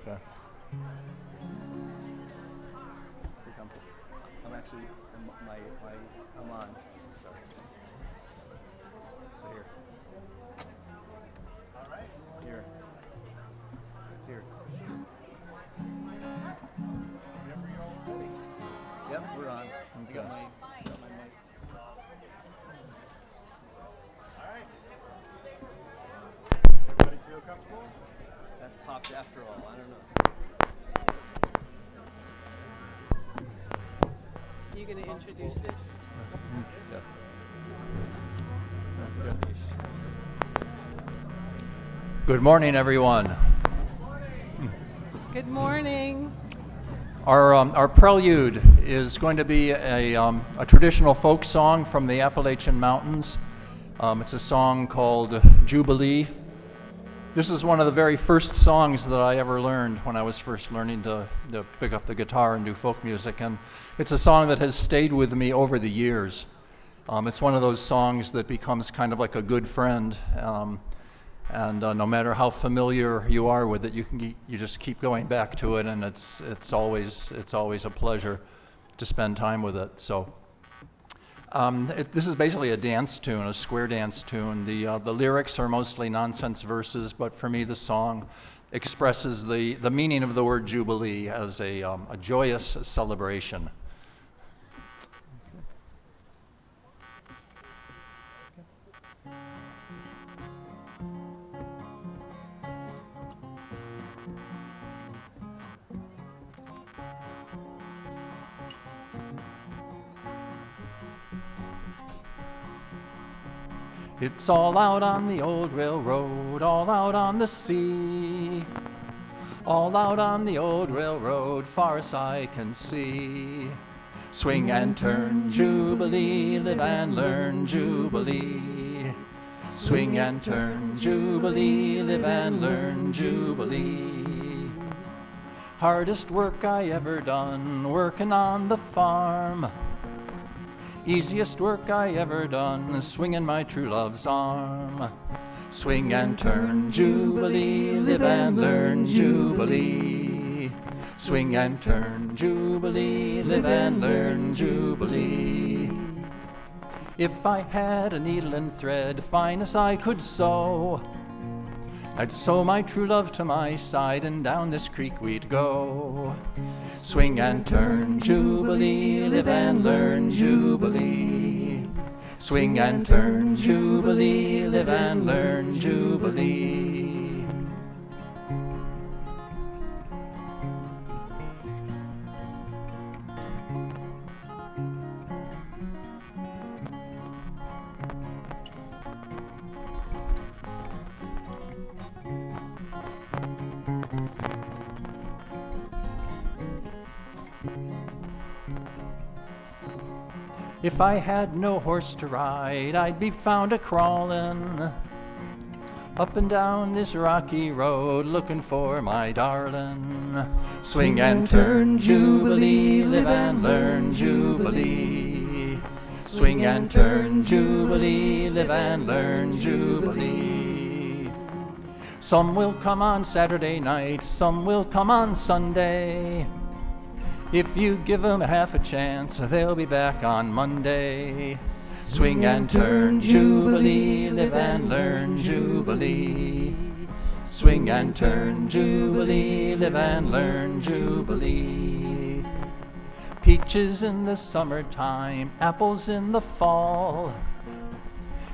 Okay. I'm actually, I'm on. Sorry. So here. All right. Here. Here. Whenever you're all ready. Yep, we're on. Okay. Got my mic. All right. Everybody feel comfortable? That's popped after all. I don't know. You going to introduce this? Yeah. Good morning, everyone. Good morning. Our prelude is going to be a traditional folk song from the Appalachian Mountains. It's a song called Jubilee. This is one of the very first songs that I ever learned when I was first learning to pick up the guitar and do folk music, and it's a song that has stayed with me over the years. It's one of those songs that becomes kind of like a good friend, and no matter how familiar you are with it, you just keep going back to it, and it's always a pleasure to spend time with it. So. This is basically a dance tune, a square dance tune. The lyrics are mostly nonsense verses, but for me the song expresses the meaning of the word Jubilee as a joyous celebration. It's all out on the old railroad, all out on the sea. All out on the old railroad, far as I can see. Swing and turn, Jubilee, live and learn, Jubilee. Swing and turn, Jubilee, live and learn, Jubilee. Hardest work I ever done, working on the farm. Easiest work I ever done, swinging my true love's arm. Swing and turn, Jubilee, live and learn, Jubilee. Swing and turn, Jubilee, live and learn, Jubilee. If I had a needle and thread, fine as I could sew, I'd sew my true love to my side, and down this creek we'd go. Swing and turn, Jubilee, live and learn, Jubilee. Swing and turn, Jubilee, live and learn, Jubilee. If I had no horse to ride, I'd be found a-crawlin' up and down this rocky road, looking for my darlin'. Swing and turn, Jubilee, live and learn, Jubilee. Swing and turn, Jubilee, live and learn, Jubilee. Some will come on Saturday night, some will come on Sunday. If you give them half a chance, they'll be back on Monday. Swing and turn, Jubilee, live and learn, Jubilee. Swing and turn, Jubilee, live and learn, Jubilee. Peaches in the summertime, apples in the fall.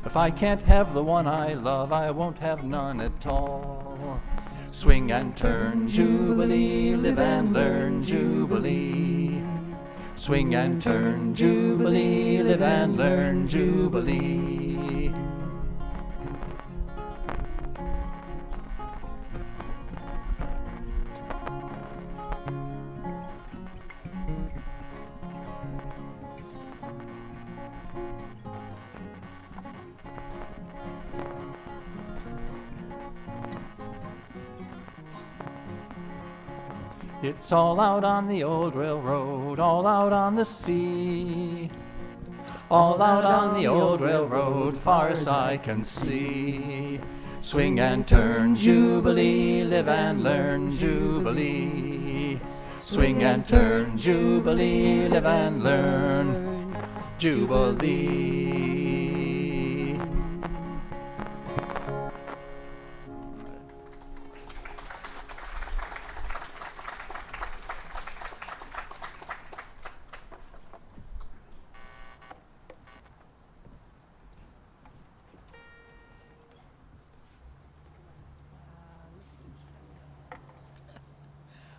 If I can't have the one I love, I won't have none at all. Swing and turn, Jubilee, live and learn, Jubilee. Swing and turn, Jubilee, live and learn, Jubilee. It's all out on the old railroad, all out on the sea. All out on the old railroad, far as I can see. Swing and turn, Jubilee, live and learn, Jubilee. Swing and turn, Jubilee, live and learn, Jubilee.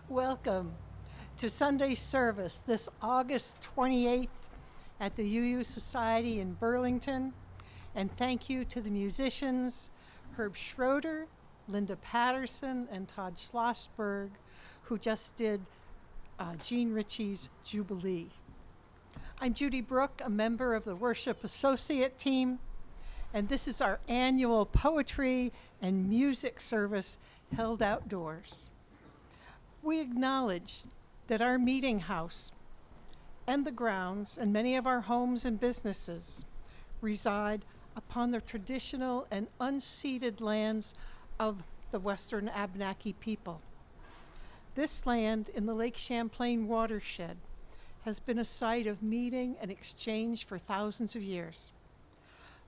Welcome to Sunday service this August 28th at the UU Society in Burlington. And thank you to the musicians, Herb Schroeder, Linda Patterson, and Todd Schlossberg, who just did Gene Ritchie's Jubilee. I'm Judy Brooke, a member of the Worship Associate Team, and this is our annual poetry and music service held outdoors. We acknowledge that our meeting house and the grounds and many of our homes and businesses reside upon the traditional and unceded lands of the Western Abenaki people. This land in the Lake Champlain watershed has been a site of meeting and exchange for thousands of years.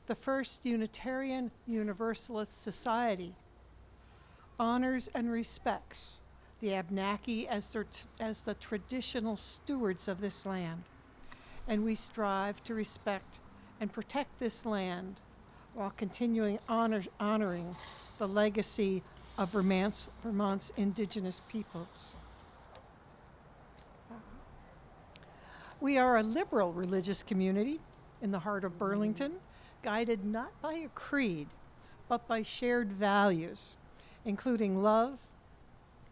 The first Unitarian Universalist Society honors and respects the Abenaki as the traditional stewards of this land, and we strive to respect and protect this land while continuing honoring the legacy of Vermont's indigenous peoples. We are a liberal religious community in the heart of Burlington, guided not by a creed, but by shared values, including love,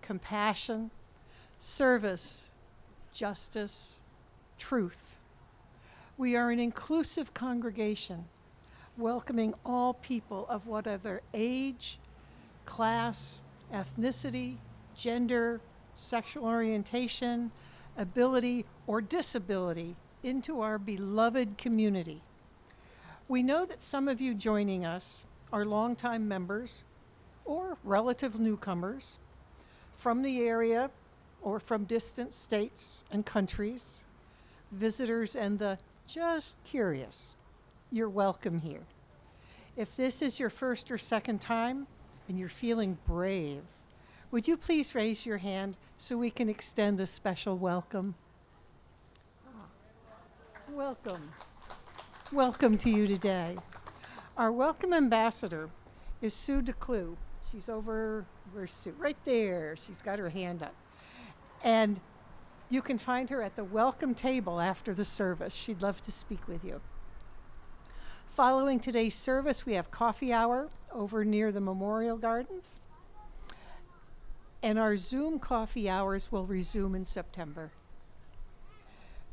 compassion, service, justice, truth. We are an inclusive congregation, welcoming all people of whatever age, class, ethnicity, gender, sexual orientation, ability, or disability into our beloved community. We know that some of you joining us are longtime members or relative newcomers from the area or from distant states and countries, visitors and the just curious. You're welcome here. If this is your first or second time and you're feeling brave, would you please raise your hand so we can extend a special welcome? Welcome. Welcome to you today. Our welcome ambassador is Sue DeClue. She's over, where's Sue? Right there. She's got her hand up. And you can find her at the welcome table after the service. She'd love to speak with you. Following today's service, we have coffee hour over near the Memorial Gardens. And our Zoom coffee hours will resume in September.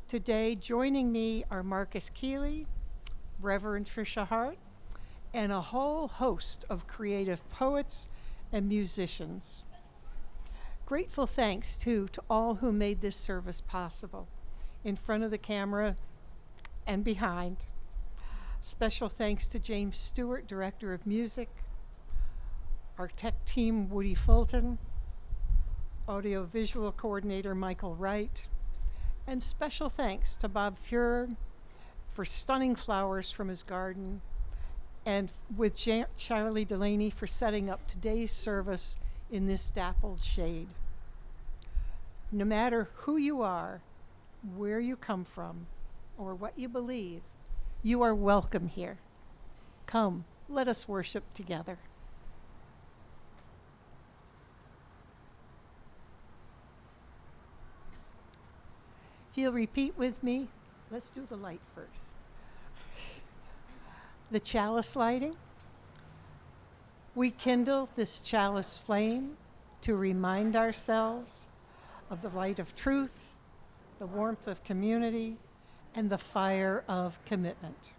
Today, joining me are Marcus Keeley, Reverend Tricia Hart, and a whole host of creative poets and musicians. Grateful thanks to all who made this service possible, in front of the camera and behind. Special thanks to James Stewart, Director of Music, our tech team, Woody Fulton, Audiovisual Coordinator, Michael Wright, and special thanks to Bob Fuhrer for stunning flowers from his garden, and with Charlie Delaney for setting up today's service in this dappled shade. No matter who you are, where you come from, or what you believe, you are welcome here. Come, let us worship together. If you'll repeat with me, let's do the light first. The chalice lighting. We kindle this chalice flame to remind ourselves of the light of truth, the warmth of community, and the fire of commitment.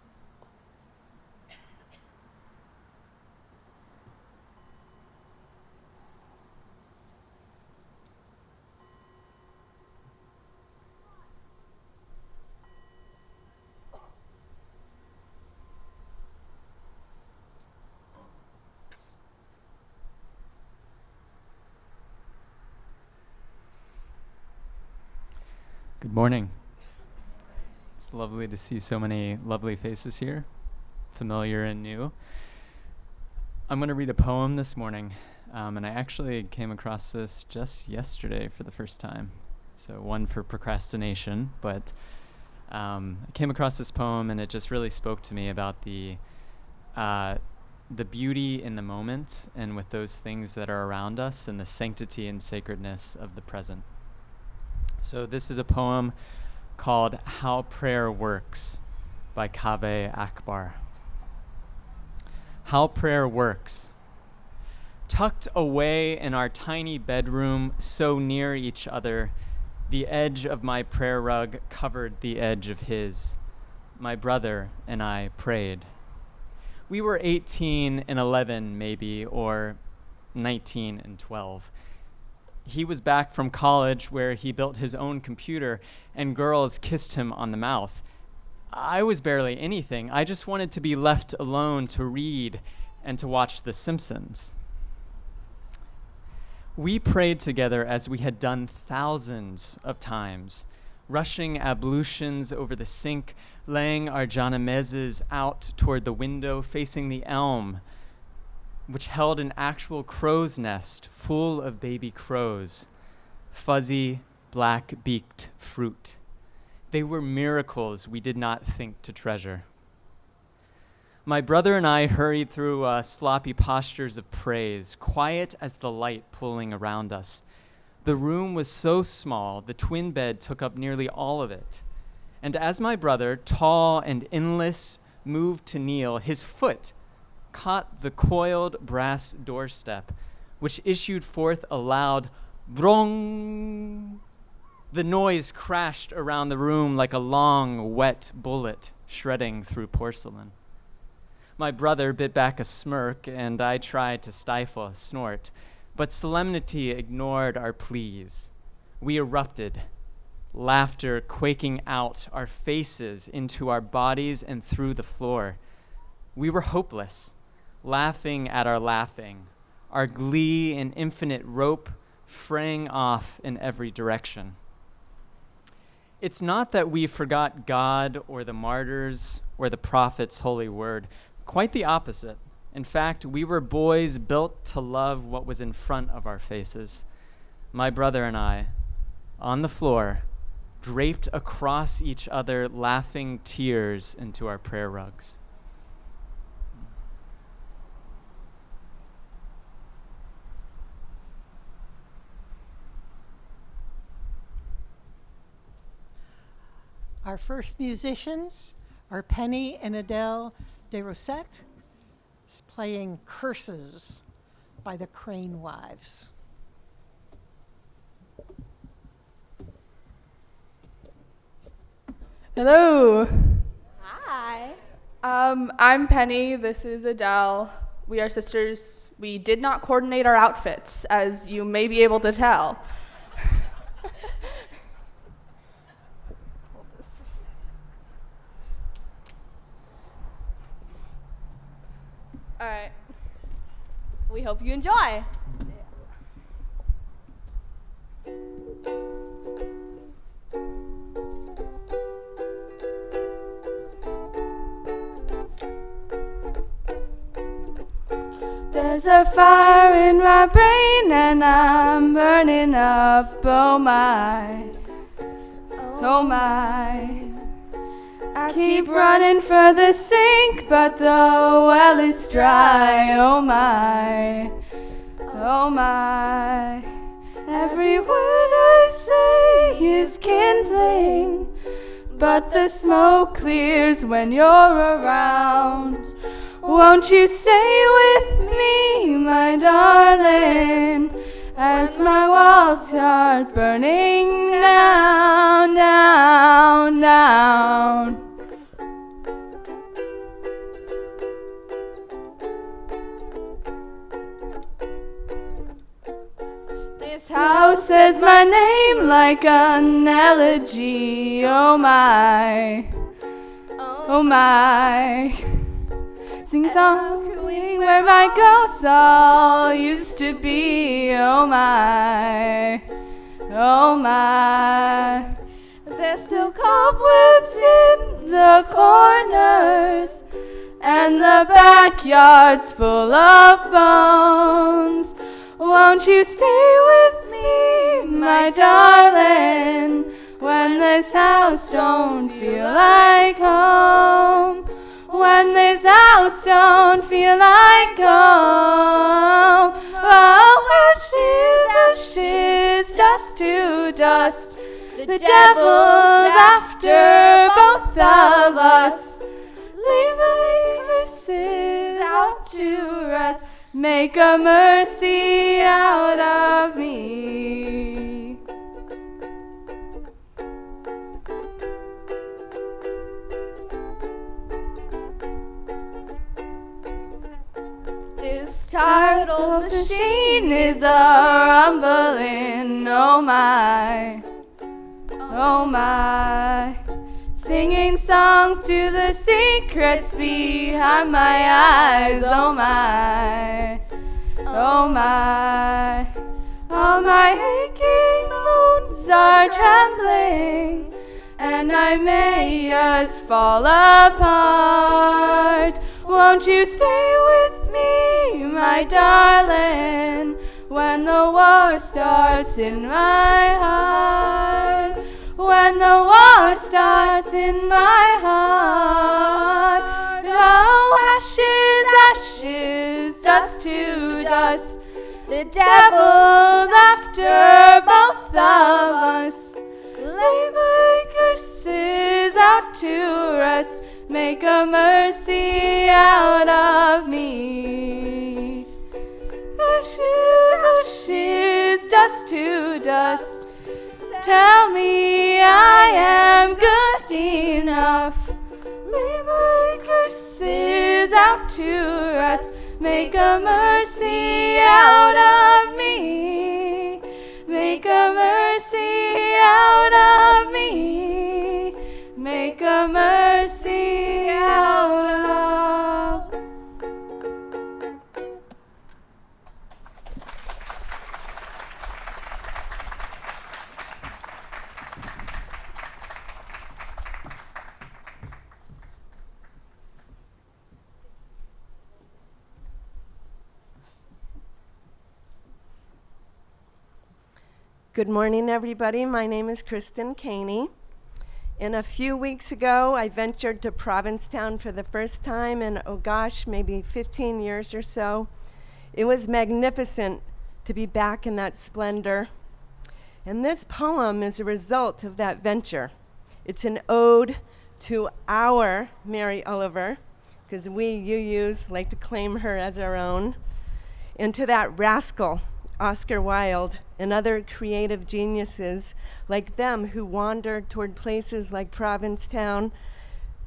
Good morning. It's lovely to see so many lovely faces here, familiar and new. I'm going to read a poem this morning, and I actually came across this just yesterday for the first time. So one for procrastination, but I came across this poem and it just really spoke to me about the beauty in the moment and with those things that are around us and the sanctity and sacredness of the present. So this is a poem called How Prayer Works by Kaveh Akbar. How Prayer Works. Tucked away in our tiny bedroom, so near each other, the edge of my prayer rug covered the edge of his. My brother and I prayed. We were 18 and 11 maybe, or 19 and 12. He was back from college where he built his own computer and girls kissed him on the mouth. I was barely anything. I just wanted to be left alone to read and to watch The Simpsons. We prayed together as we had done thousands of times, rushing ablutions over the sink, laying our janamezes out toward the window facing the elm, which held an actual crow's nest full of baby crows, fuzzy, black-beaked fruit. They were miracles we did not think to treasure. My brother and I hurried through sloppy postures of praise, quiet as the light pulling around us. The room was so small, the twin bed took up nearly all of it. And as my brother, tall and endless, moved to kneel, his foot caught the coiled brass doorstep, which issued forth a loud brong. The noise crashed around the room like a long, wet bullet shredding through porcelain. My brother bit back a smirk, and I tried to stifle a snort, but solemnity ignored our pleas. We erupted, laughter quaking out our faces into our bodies and through the floor. We were hopeless, laughing at our laughing, our glee an infinite rope fraying off in every direction. It's not that we forgot God or the martyrs or the prophet's holy word. Quite the opposite. In fact, we were boys built to love what was in front of our faces. My brother and I, on the floor, draped across each other, laughing tears into our prayer rugs. Our first musicians are Penny and Adele de Rosette, playing Curses by the Crane Wives. Hello. Hi. I'm Penny. This is Adele. We are sisters. We did not coordinate our outfits, as you may be able to tell. All right. We hope you enjoy. There's a fire in my brain and I'm burning up, oh my, oh my. I keep running for the sink, but the well is dry, oh my, oh my. Every word I say is kindling, but the smoke clears when you're around. Won't you stay with me, my darling, as my walls start burning down, down, down. This house says my name like an elegy, oh my, oh my. Sing song where my ghosts all used to be, oh my, oh my. there's still cobwebs in the corners, and the backyard's full of bones. Won't you stay with me, my darling, when this house don't feel like home? When this house don't feel like home. Oh, ashes, ashes, dust to dust. The devil's after both of us. Lay my verses out to rest. Make a mercy out of me. This tired old machine is a rumbling, oh my, oh my. Singing songs to the secrets behind my eyes, oh my, oh my. All my aching bones are trembling, and I may just fall apart. Won't you stay with me, my darling, when the war starts in my heart? When the war starts in my heart. Oh, ashes, ashes, dust to dust. The devil's after both of us. Lay my curses out to rest. Make a mercy out of me. Ashes, ashes, dust to dust. Tell me I am good enough. Lay my curses out to rest. Make a mercy out of me. Make a mercy out of me. Make a mercy out of. Good morning, everybody. My name is Kristen Caney. And a few weeks ago, I ventured to Provincetown for the first time in, oh gosh, maybe 15 years or so. It was magnificent to be back in that splendor. And this poem is a result of that venture. It's an ode to our Mary Oliver, because we UUs like to claim her as our own, and to that rascal, Oscar Wilde, and other creative geniuses like them who wandered toward places like Provincetown,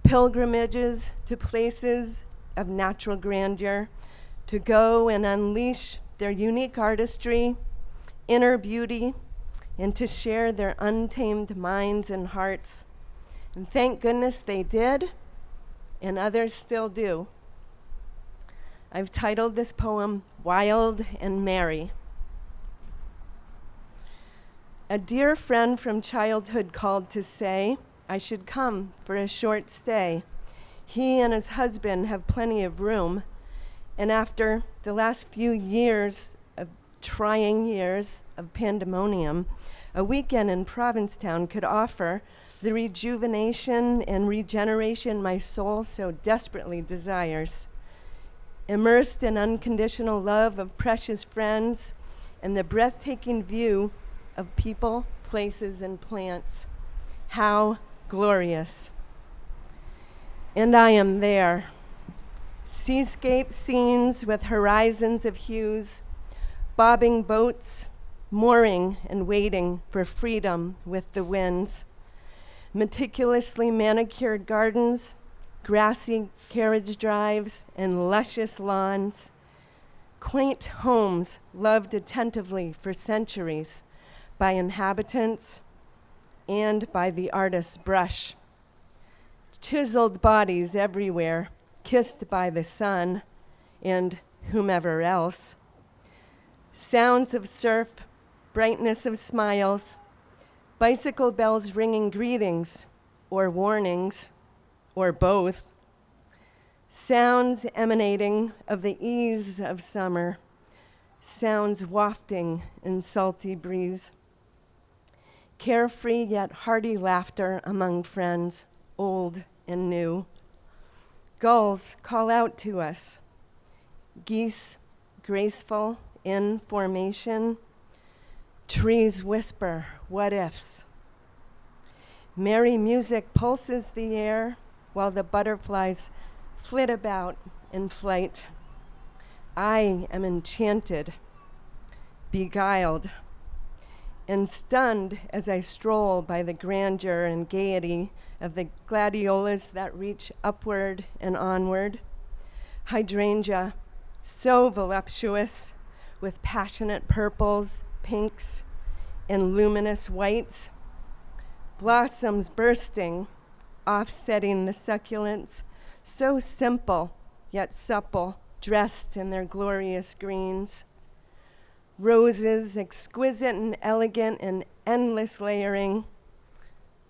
pilgrimages to places of natural grandeur, to go and unleash their unique artistry, inner beauty, and to share their untamed minds and hearts. And thank goodness they did, and others still do. I've titled this poem, Wild and Merry. A dear friend from childhood called to say I should come for a short stay. He and his husband have plenty of room, and after the last few years of trying years of pandemonium, a weekend in Provincetown could offer the rejuvenation and regeneration my soul so desperately desires. Immersed in unconditional love of precious friends and the breathtaking view of people, places, and plants. How glorious. And I am there. Seascape scenes with horizons of hues, bobbing boats, mooring and waiting for freedom with the winds. Meticulously manicured gardens, grassy carriage drives, and luscious lawns. Quaint homes loved attentively for centuries by inhabitants and by the artist's brush. Chiseled bodies everywhere, kissed by the sun and whomever else. Sounds of surf, brightness of smiles, Bicycle bells ringing greetings or warnings or both. Sounds emanating of the ease of summer. Sounds wafting in salty breeze. Carefree yet hearty laughter among friends, old and new. Gulls call out to us. Geese, graceful in formation. Trees whisper what ifs. Merry music pulses the air while the butterflies flit about in flight. I am enchanted, beguiled, and stunned as I stroll by the grandeur and gaiety of the gladiolas that reach upward and onward. Hydrangea, so voluptuous, with passionate purples, pinks, and luminous whites. Blossoms bursting, offsetting the succulents, so simple yet supple, dressed in their glorious greens. Roses, exquisite and elegant in endless layering.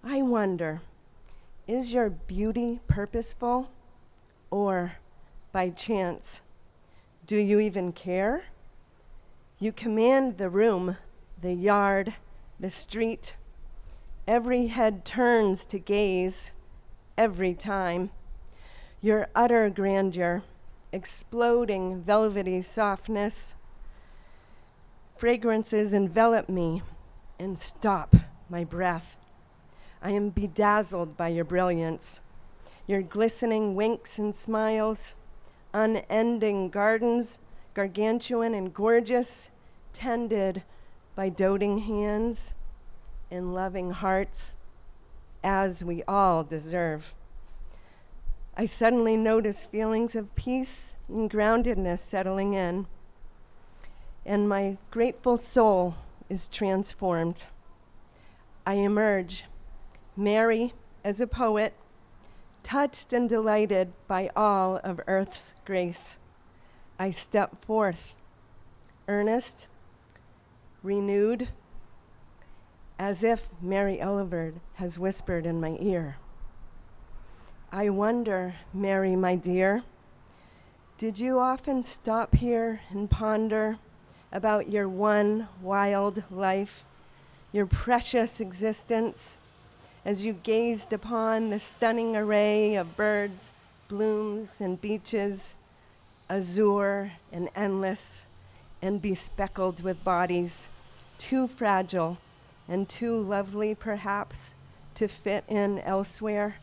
I wonder, is your beauty purposeful or by chance? Do you even care? You command the room, the yard, the street. Every head turns to gaze every time. Your utter grandeur, exploding velvety softness. Fragrances envelop me and stop my breath. I am bedazzled by your brilliance, your glistening winks and smiles, unending gardens, gargantuan and gorgeous, tended by doting hands and loving hearts, as we all deserve. I suddenly notice feelings of peace and groundedness settling in, and my grateful soul is transformed. I emerge, merry as a poet, touched and delighted by all of earth's grace. I step forth, earnest, renewed, as if Mary Eliverd has whispered in my ear. I wonder, Mary, my dear, did you often stop here and ponder about your one wild life, your precious existence, as you gazed upon the stunning array of birds, blooms, and beaches, azure and endless, and bespeckled with bodies, too fragile and too lovely, perhaps, to fit in elsewhere?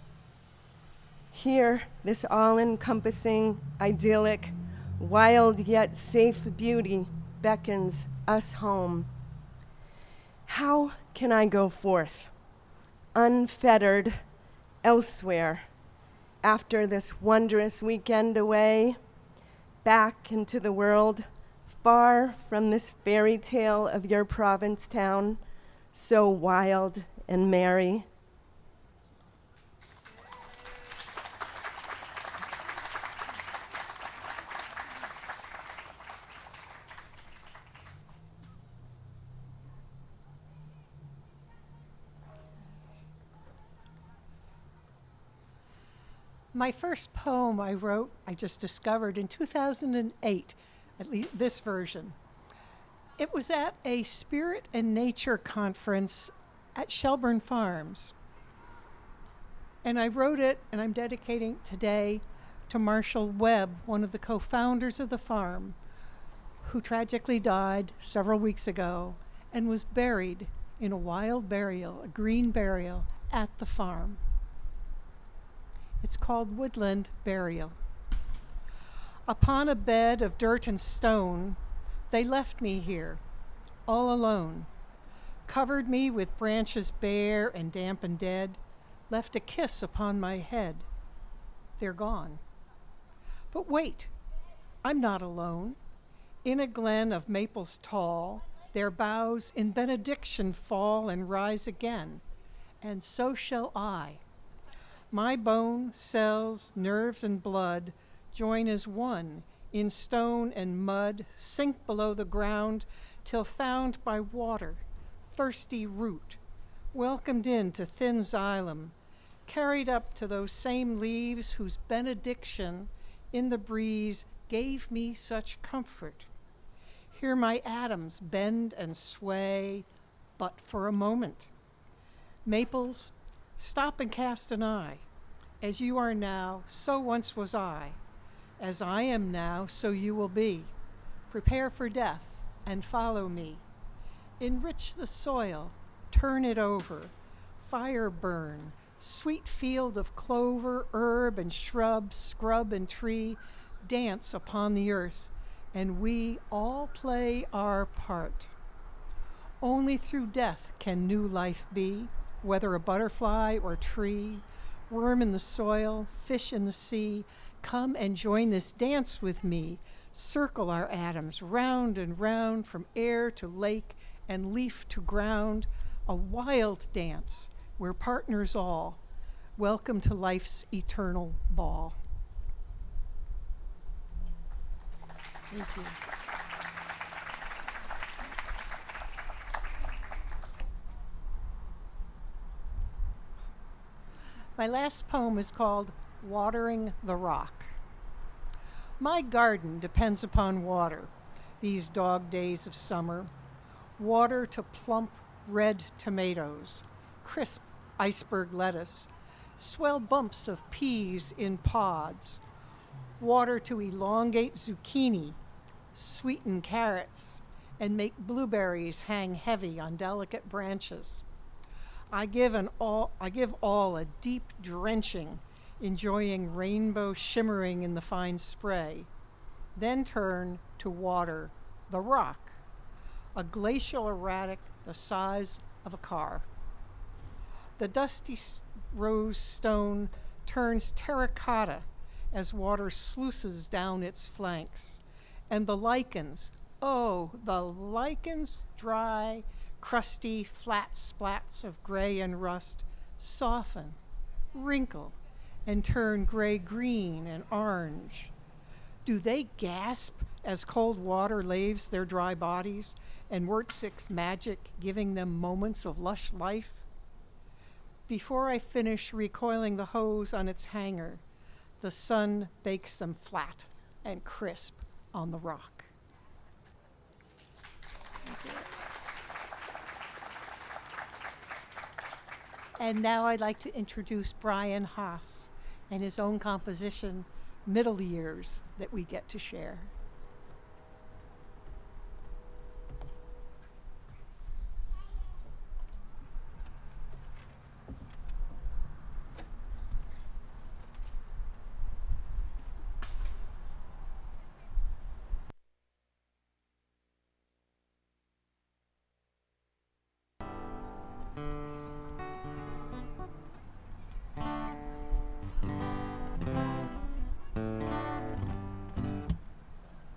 Here, this all-encompassing, idyllic, wild yet safe beauty beckons us home. How can I go forth, unfettered, elsewhere, after this wondrous weekend away, back into the world, far from this fairy tale of your province town, so wild and merry? My first poem I wrote, I just discovered in 2008, at least this version. It was at a spirit and nature conference at Shelburne Farms. And I wrote it, and I'm dedicating today to Marshall Webb, one of the co-founders of the farm, who tragically died several weeks ago and was buried in a wild burial, a green burial, at the farm. It's called Woodland Burial. Upon a bed of dirt and stone, they left me here, all alone, covered me with branches bare and damp and dead, left a kiss upon my head. They're gone. But wait, I'm not alone. In a glen of maples tall, their boughs in benediction fall and rise again, and so shall I. My bone, cells, nerves, and blood join as one in stone and mud, sink below the ground till found by water, thirsty root, welcomed into thin xylem, carried up to those same leaves whose benediction in the breeze gave me such comfort. Hear my atoms bend and sway, but for a moment. Maples, stop and cast an eye. As you are now, so once was I. As I am now, so you will be. Prepare for death and follow me. Enrich the soil, turn it over. Fire burn, sweet field of clover, herb and shrub, scrub and tree, dance upon the earth, and we all play our part. Only through death can new life be, whether a butterfly or tree, worm in the soil, fish in the sea. Come and join this dance with me. Circle our atoms round and round, from air to lake and leaf to ground. A wild dance, we're partners all. Welcome to life's eternal ball. Thank you. My last poem is called Watering the Rock. My garden depends upon water these dog days of summer. Water to plump red tomatoes, crisp iceberg lettuce, swell bumps of peas in pods. Water to elongate zucchini, sweeten carrots, and make blueberries hang heavy on delicate branches. I give all a deep drenching, enjoying rainbow shimmering in the fine spray, then turn to water the rock, a glacial erratic the size of a car. The dusty rose stone turns terracotta as water sluices down its flanks, and the lichens, oh, the lichens, dry, crusty, flat splats of gray and rust, soften, wrinkle, and turn gray-green and orange. Do they gasp as cold water laves their dry bodies, and Wurtzik's magic giving them moments of lush life? Before I finish recoiling the hose on its hanger, the sun bakes them flat and crisp on the rock. Thank you. And now I'd like to introduce Brian Haas and his own composition, Middle Years, that we get to share.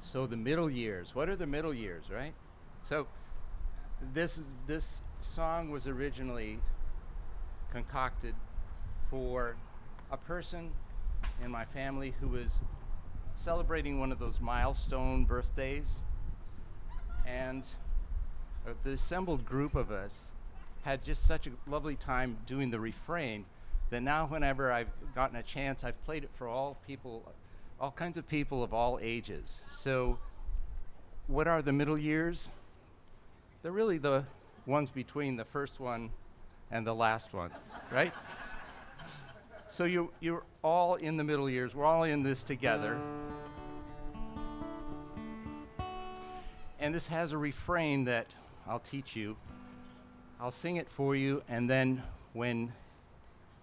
So the middle years, what are the middle years, right? So this song was originally concocted for a person in my family who was celebrating one of those milestone birthdays, and the assembled group of us had just such a lovely time doing the refrain that now whenever I've gotten a chance, I've played it for all kinds of people of all ages. So what are the middle years? They're really the ones between the first one and the last one, right? So you're all in the middle years. We're all in this together. And this has a refrain that I'll teach you. I'll sing it for you, and then when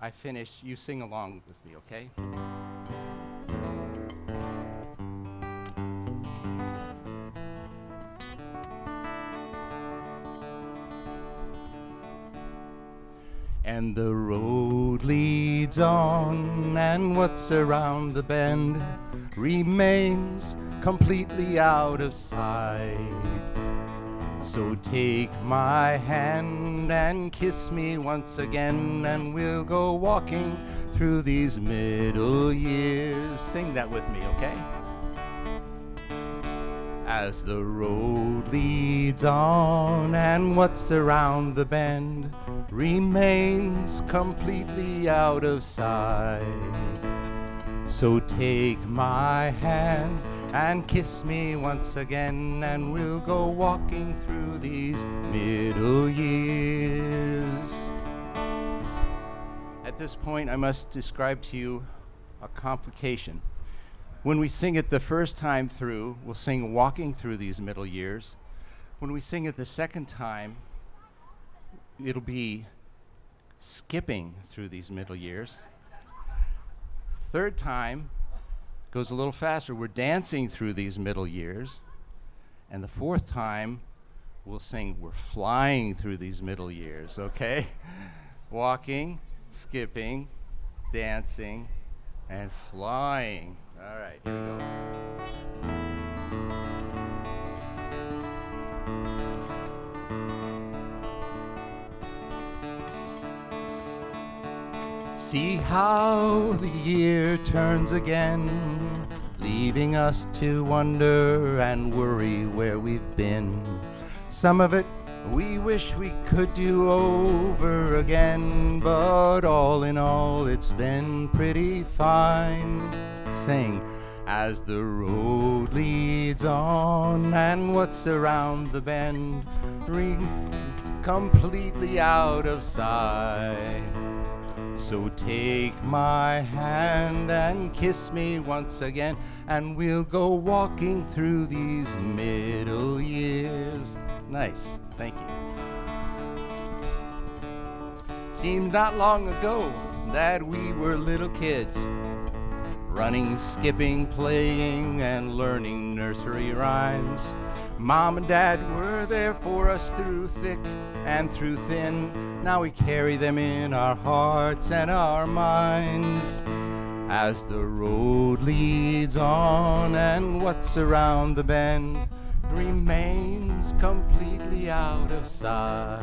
I finish, you sing along with me, okay? And the road leads on, and what's around the bend remains completely out of sight. So take my hand and kiss me once again, and we'll go walking through these middle years. Sing that with me, okay? as the road leads on, and what's around the bend remains completely out of sight. So take my hand and kiss me once again, and we'll go walking through these middle years. At this point, I must describe to you a complication. When we sing it the first time through, we'll sing walking through these middle years. When we sing it the second time, it'll be skipping through these middle years. Third time goes a little faster. We're dancing through these middle years. And the fourth time, we'll sing, we're flying through these middle years, okay? Walking, skipping, dancing, and flying. All right, here we go. See how the year turns again, leaving us to wonder and worry where we've been. Some of it we wish we could do over again, but all in all it's been pretty fine. Sing, as the road leads on, and what's around the bend completely out of sight. So take my hand and kiss me once again, and we'll go walking through these middle years. Nice, thank you. Seemed not long ago that we were little kids, running, skipping, playing, and learning nursery rhymes. Mom and Dad were there for us through thick and through thin. Now we carry them in our hearts and our minds. As the road leads on, and what's around the bend remains completely out of sight.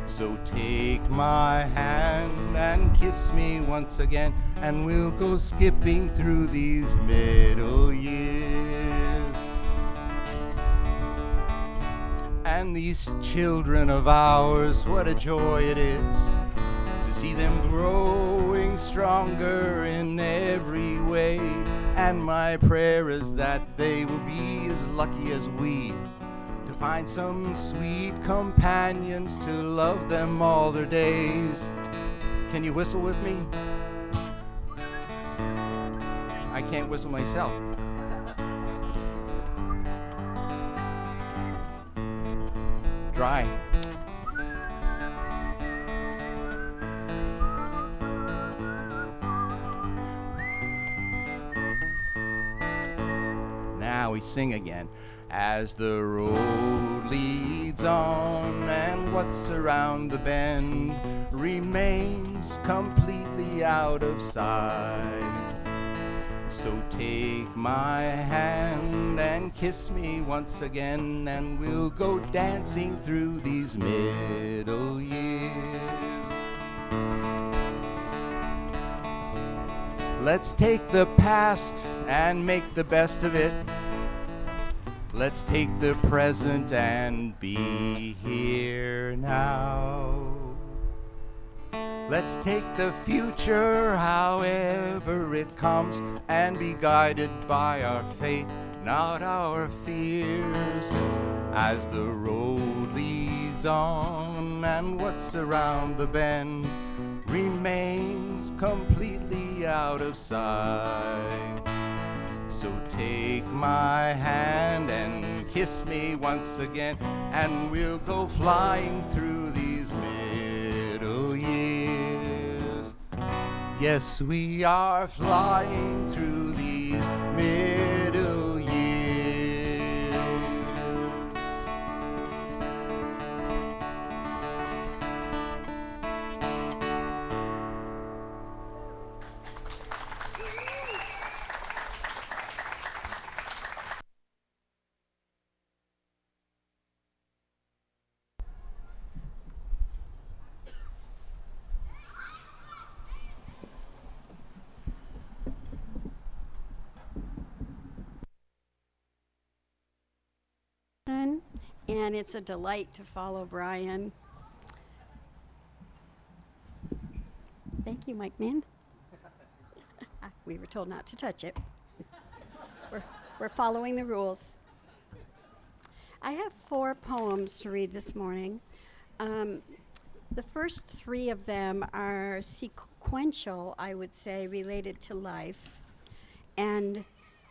So take my hand and kiss me once again, and we'll go skipping through these middle years. And these children of ours, what a joy it is to see them growing stronger in every way. And my prayer is that they will be as lucky as we, to find some sweet companions to love them all their days. Can you whistle with me? I can't whistle myself. Dry. Now we sing again. As the road leads on, and what's around the bend remains completely out of sight. So take my hand and kiss me once again, and we'll go dancing through these middle years. Let's take the past and make the best of it. Let's take the present and be here now. Let's take the future however it comes, and be guided by our faith, not our fears. As the road leads on, and what's around the bend remains completely out of sight. So take my hand and kiss me once again, and we'll go flying through these middle years. Yes, we are flying through these middle years. and it's a delight to follow Brian. Thank you, Mike Man. We were told not to touch it. We're following the rules. I have 4 poems to read this morning. The first 3 of them are sequential, I would say, related to life. And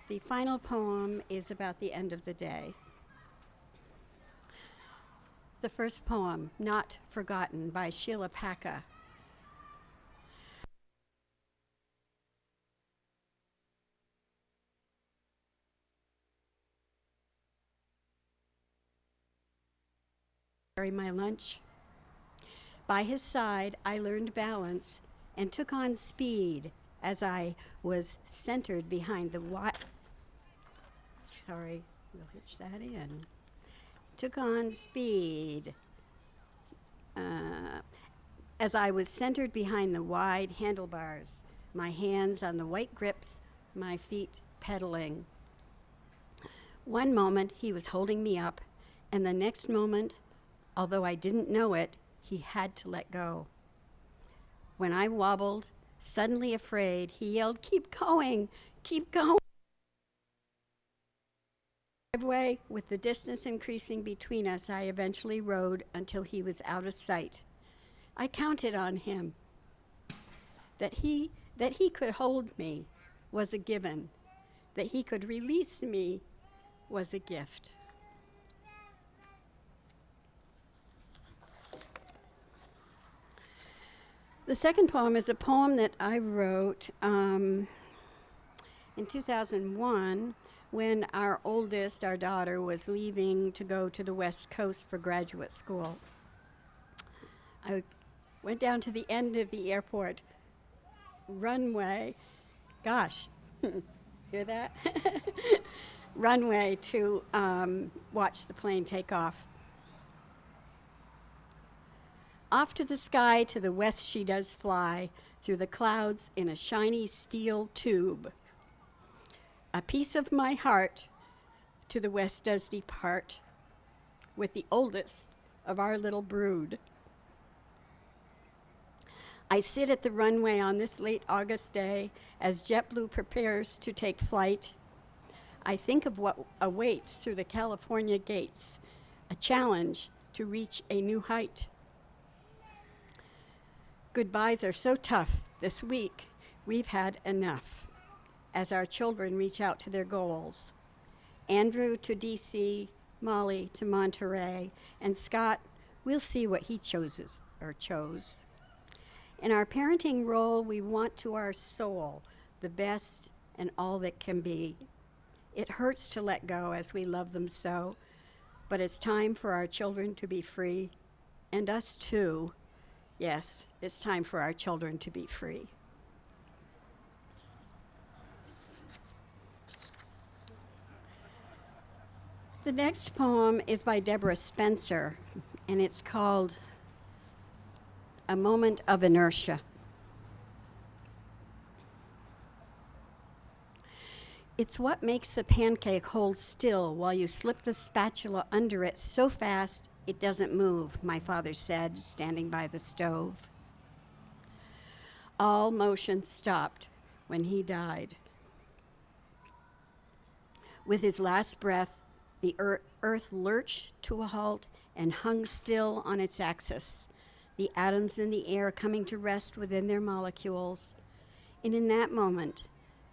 the final poem is about the end of the day. The first poem, Not Forgotten, by Sheila Paka. My lunch. By his side, I learned balance and took on speed as I was centered behind the Sorry, we'll hitch that in. Took on speed as I was centered behind the wide handlebars, my hands on the white grips, my feet pedaling. One moment he was holding me up, and the next moment, although I didn't know it, he had to let go. When I wobbled, suddenly afraid, he yelled, "Keep going, keep going." Driveway, with the distance increasing between us, I eventually rode until he was out of sight. I counted on him. That he could hold me was a given. That he could release me was a gift. The second poem is a poem that I wrote in 2001 when our oldest, our daughter, was leaving to go to the West Coast for graduate school. I went down to the end of the airport runway. Gosh, hear that? Runway to watch the plane take off. Off to the sky, to the west she does fly, through the clouds in a shiny steel tube. A piece of my heart to the west does depart, with the oldest of our little brood. I sit at the runway on this late August day as JetBlue prepares to take flight. I think of what awaits through the California gates, a challenge to reach a new height. Goodbyes are so tough. This week, we've had enough as our children reach out to their goals. Andrew to DC, Molly to Monterey, and Scott, we'll see what he chose. In our parenting role, we want to our soul the best and all that can be. It hurts to let go as we love them so, but it's time for our children to be free, and us too. Yes, it's time for our children to be free. The next poem is by Deborah Spencer, and it's called A Moment of Inertia. It's what makes a pancake hold still while you slip the spatula under it so fast it doesn't move, my father said, standing by the stove. All motion stopped when he died. With his last breath, the earth lurched to a halt and hung still on its axis, the atoms in the air coming to rest within their molecules. And in that moment,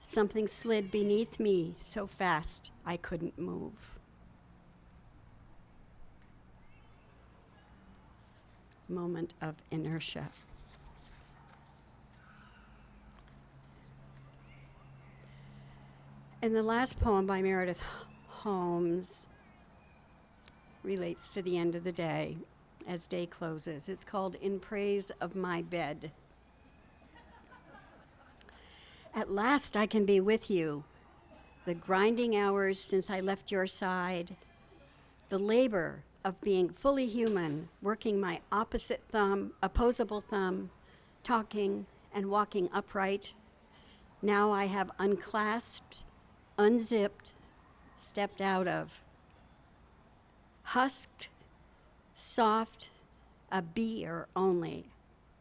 something slid beneath me so fast I couldn't move. Moment of inertia. And the last poem by Meredith Holmes relates to the end of the day as day closes. It's called In Praise of My Bed. At last I can be with you. The grinding hours since I left your side, the labor of being fully human, working my opposable thumb, talking and walking upright. Now I have unclasped, unzipped, stepped out of. husked, soft, a beer only.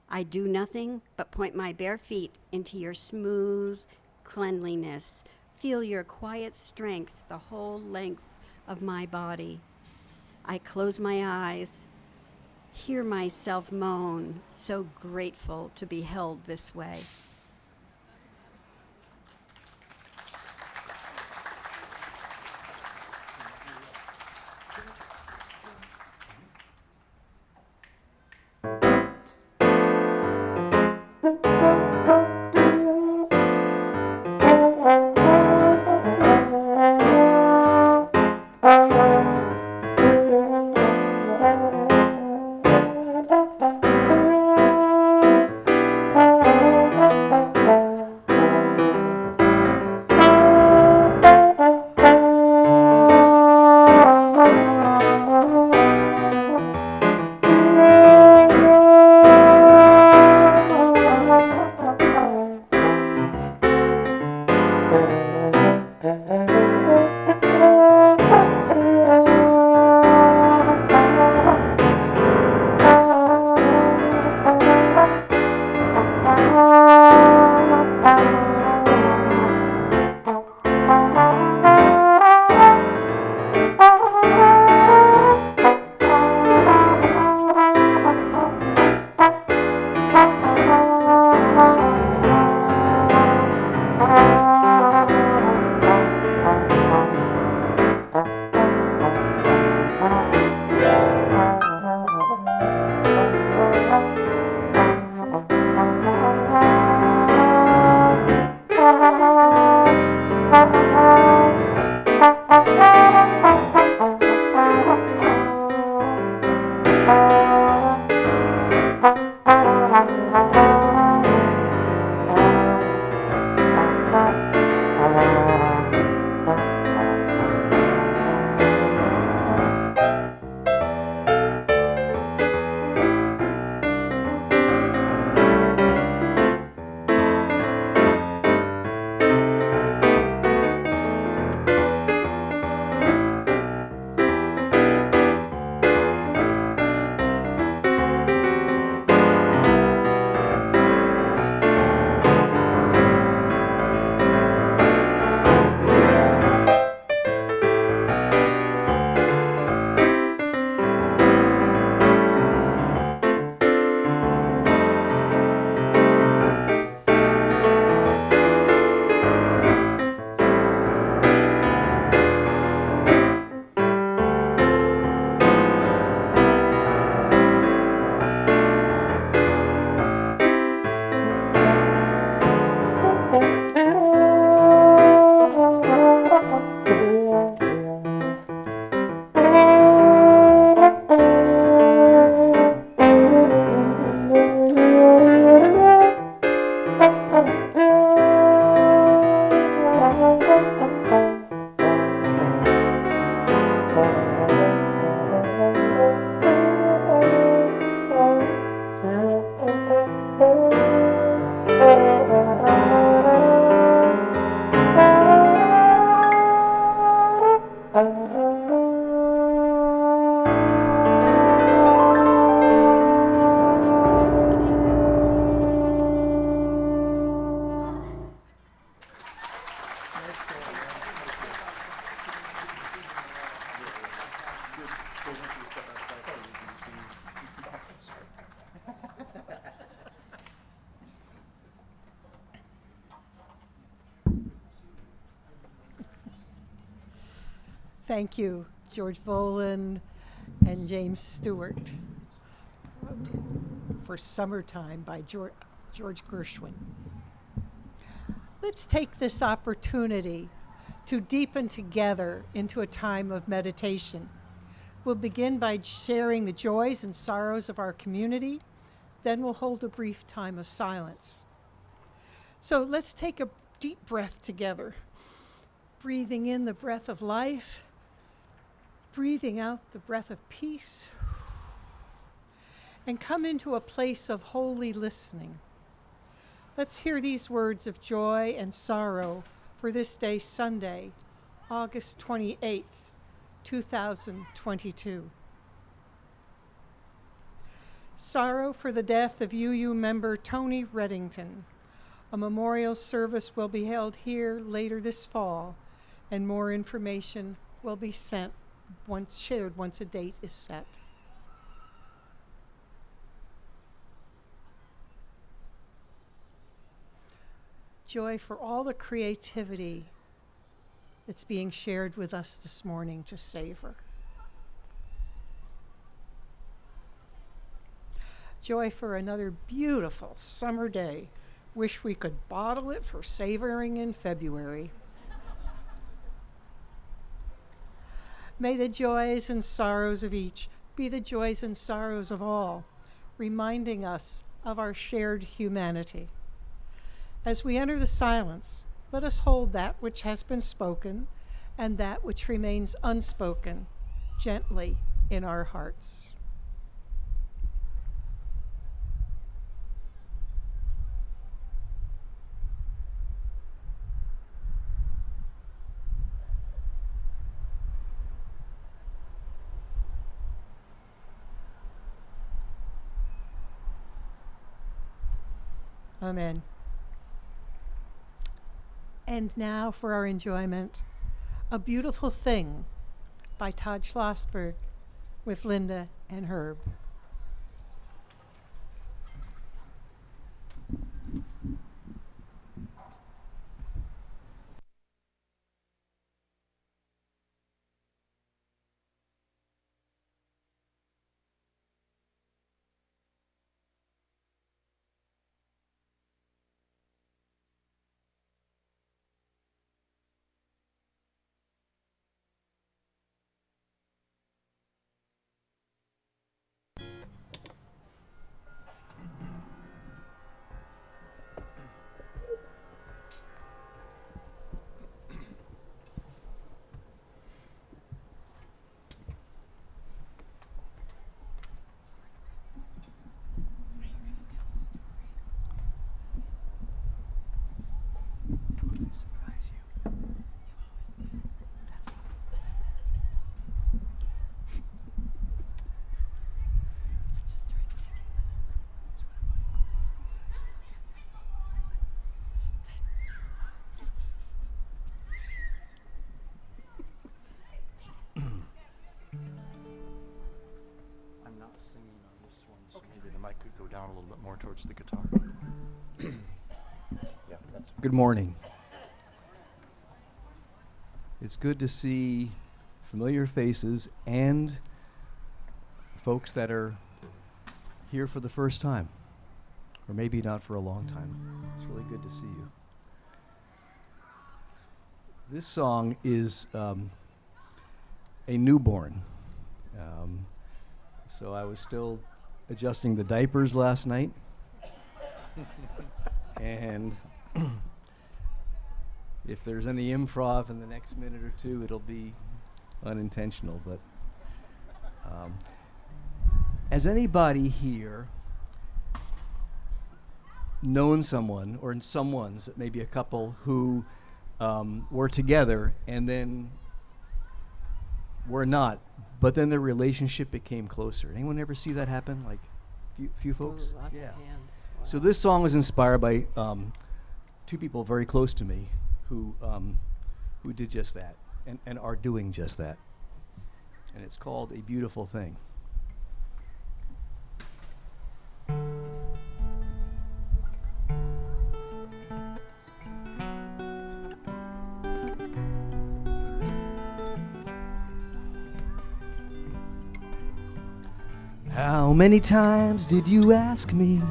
I do nothing but point my bare feet into your smooth cleanliness, feel your quiet strength the whole length of my body. I close my eyes, hear myself moan, so grateful to be held this way. Thank you, George Boland and James Stewart, for Summertime by George Gershwin. Let's take this opportunity to deepen together into a time of meditation. We'll begin by sharing the joys and sorrows of our community. Then we'll hold a brief time of silence. So let's take a deep breath together, breathing in the breath of life, breathing out the breath of peace, and come into a place of holy listening. Let's hear these words of joy and sorrow for this day, Sunday, August 28th, 2022. Sorrow for the death of UU member Tony Reddington. A memorial service will be held here later this fall, and more information will be shared once a date is set. Joy for all the creativity that's being shared with us this morning to savor. Joy for another beautiful summer day. Wish we could bottle it for savoring in February. May the joys and sorrows of each be the joys and sorrows of all, reminding us of our shared humanity. As we enter the silence, let us hold that which has been spoken and that which remains unspoken gently in our hearts. Amen. And now for our enjoyment, A Beautiful Thing by Todd Schlossberg with Linda and Herb. Down a little bit more towards the guitar. Yeah, that's Good morning. It's good to see familiar faces and folks that are here for the first time, or maybe not for a long time. It's really good to see you. This song is a newborn. So I was still adjusting the diapers last night. And if there's any improv in the next minute or two, it'll be unintentional. But has anybody here known someone, or someone's, maybe a couple, who were together and then were not, but then their relationship became closer? Anyone ever see that happen? Like few folks? Ooh, lots Yeah. of hands. So this song was inspired by two people very close to me who did just that and are doing just that. And it's called A Beautiful Thing. How many times did you ask me,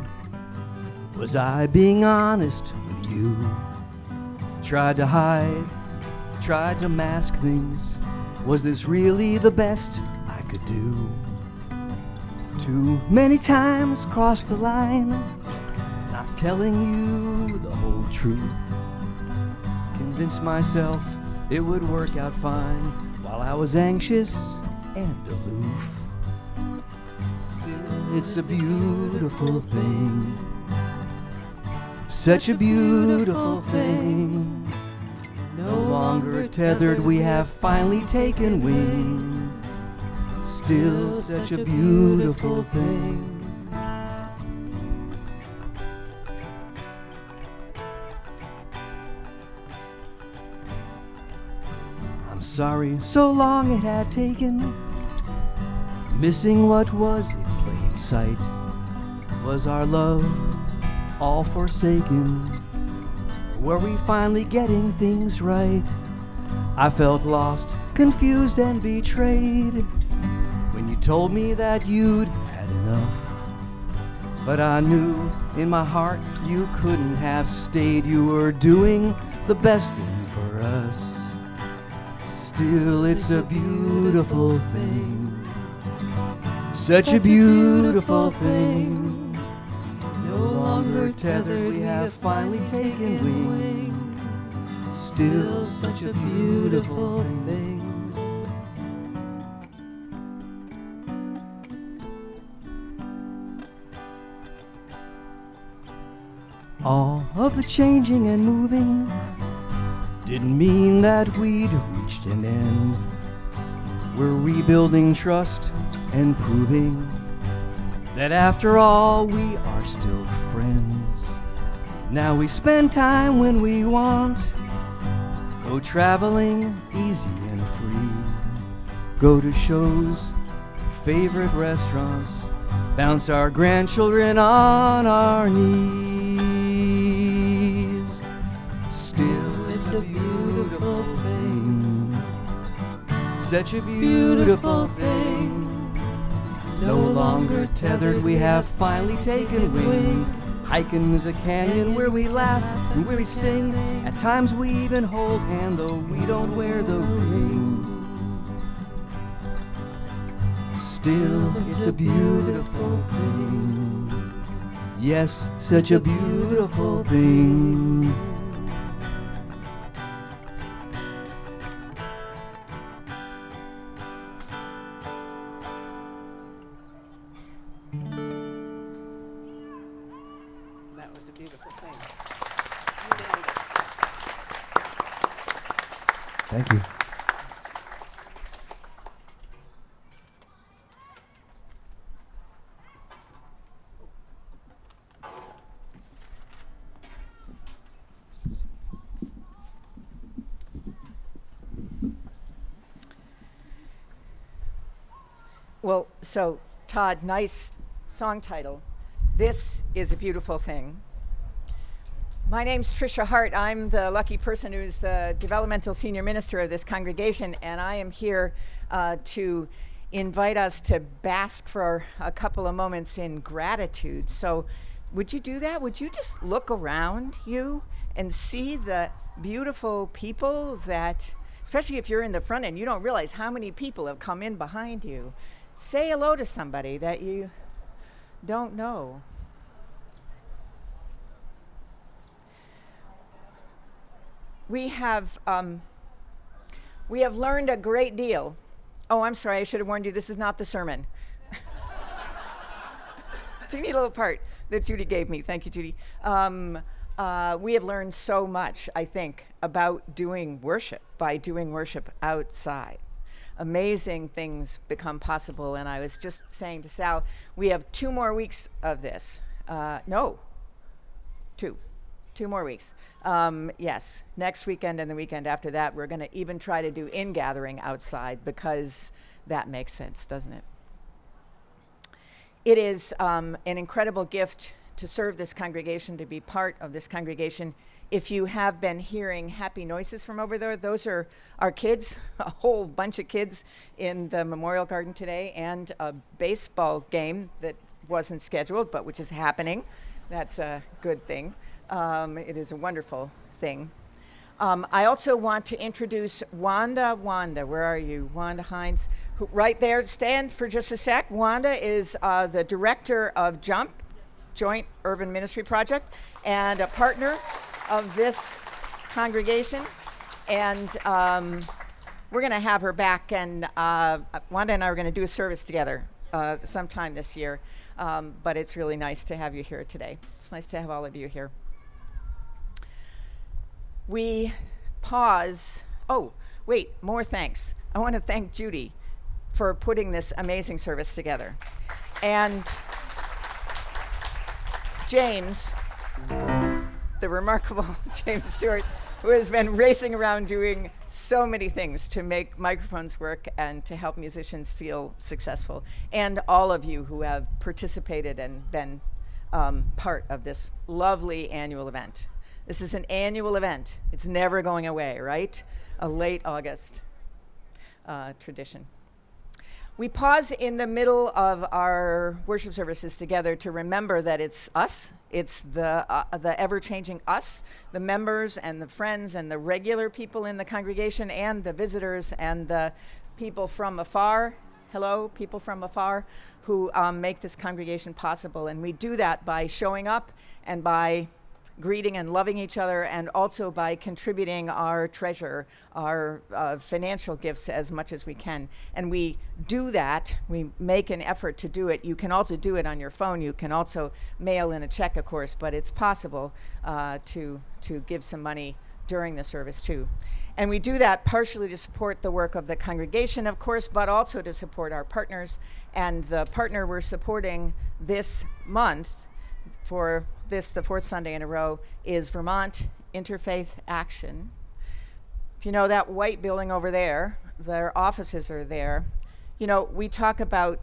was I being honest with you? Tried to hide, tried to mask things. Was this really the best I could do? Too many times crossed the line, not telling you the whole truth. Convinced myself it would work out fine while I was anxious and aloof. Still, it's a beautiful thing. Such a beautiful thing. No longer tethered, we have finally taken wing. Still such a beautiful thing. I'm sorry, so long it had taken. Missing what was in plain sight. Was our love all forsaken? Were we finally getting things right? I felt lost, confused, and betrayed when you told me that you'd had enough. But I knew in my heart you couldn't have stayed. You were doing the best thing for us. Still, it's a beautiful thing. Such a beautiful thing. No longer tethered, we have finally taken wing. Still such a beautiful thing. All of the changing and moving didn't mean that we'd reached an end. We're rebuilding trust and proving that after all we are still friends. Now we spend time when we want, go traveling easy and free, go to shows, favorite restaurants, bounce our grandchildren on our knees. Still it's a beautiful thing, such a beautiful thing. No longer tethered, we have finally taken wing. Hiking the canyon where we laugh and where we sing. At times we even hold hand, though we don't wear the ring. Still, it's a beautiful thing. Yes, such a beautiful thing. That was a beautiful thing. Thank you. Well, so Todd, nice song title. This is a beautiful thing. My name's Tricia Hart. I'm the lucky person who's the developmental senior minister of this congregation, and I am here to invite us to bask for a couple of moments in gratitude. So would you do that? Would you just look around you and see the beautiful people that, especially if you're in the front end, you don't realize how many people have come in behind you. Say hello to somebody that you don't know. We have learned a great deal. Oh, I'm sorry, I should have warned you, this is not the sermon. Teeny little part that Judy gave me. Thank you, Judy. We have learned so much, I think, about doing worship, by doing worship outside. Amazing things become possible, and I was just saying to Sal, we have 2 more weeks of this. Two more weeks. Yes, next weekend and the weekend after that, we're going to even try to do in-gathering outside because that makes sense, doesn't it? It is an incredible gift to serve this congregation, to be part of this congregation. If you have been hearing happy noises from over there, those are our kids, a whole bunch of kids in the Memorial Garden today, and a baseball game that wasn't scheduled, but which is happening. That's a good thing. It is a wonderful thing. I also want to introduce Wanda, where are you? Wanda Hines, who, right there, stand for just a sec. Wanda is the director of JUMP, Joint Urban Ministry Project, and a partner of this congregation. And we're going to have her back, and Wanda and I are going to do a service together sometime this year. But it's really nice to have you here today. It's nice to have all of you here. We pause. Oh, wait, more thanks. I want to thank Judy for putting this amazing service together. And James, the remarkable James Stewart, who has been racing around doing so many things to make microphones work and to help musicians feel successful, and all of you who have participated and been part of this lovely annual event. This is an annual event. It's never going away, right? A late August tradition. We pause in the middle of our worship services together to remember that it's us. It's the ever-changing us, the members and the friends and the regular people in the congregation and the visitors and the people from afar. Hello, people from afar who make this congregation possible. And we do that by showing up and by greeting and loving each other, and also by contributing our treasure, our financial gifts as much as we can. And we do that, we make an effort to do it. You can also do it on your phone. You can also mail in a check, of course, but it's possible to give some money during the service too. And we do that partially to support the work of the congregation, of course, but also to support our partners. And the partner we're supporting this month for this, the fourth Sunday in a row, is Vermont Interfaith Action. If you know that white building over there, their offices are there. You know, we talk about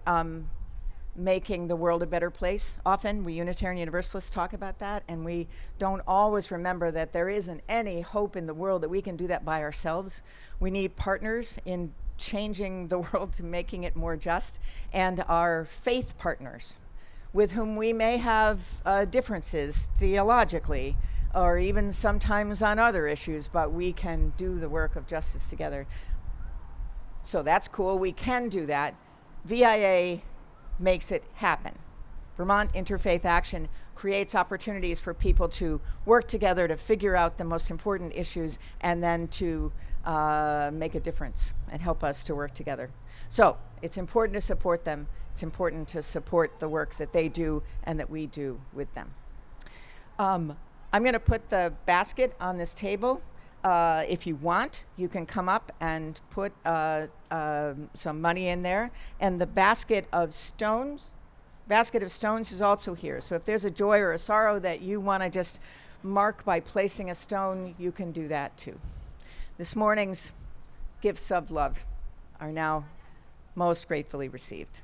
making the world a better place. Often we Unitarian Universalists talk about that, and we don't always remember that there isn't any hope in the world that we can do that by ourselves. We need partners in changing the world to making it more just, and our faith partners, with whom we may have differences theologically, or even sometimes on other issues, but we can do the work of justice together. So that's cool, we can do that. VIA makes it happen. Vermont Interfaith Action creates opportunities for people to work together to figure out the most important issues, and then to make a difference and help us to work together. So it's important to support them. It's important to support the work that they do and that we do with them. I'm going to put the basket on this table. If you want, you can come up and put some money in there. And the basket of stones is also here. So if there's a joy or a sorrow that you want to just mark by placing a stone, you can do that too. This morning's gifts of love are now most gratefully received.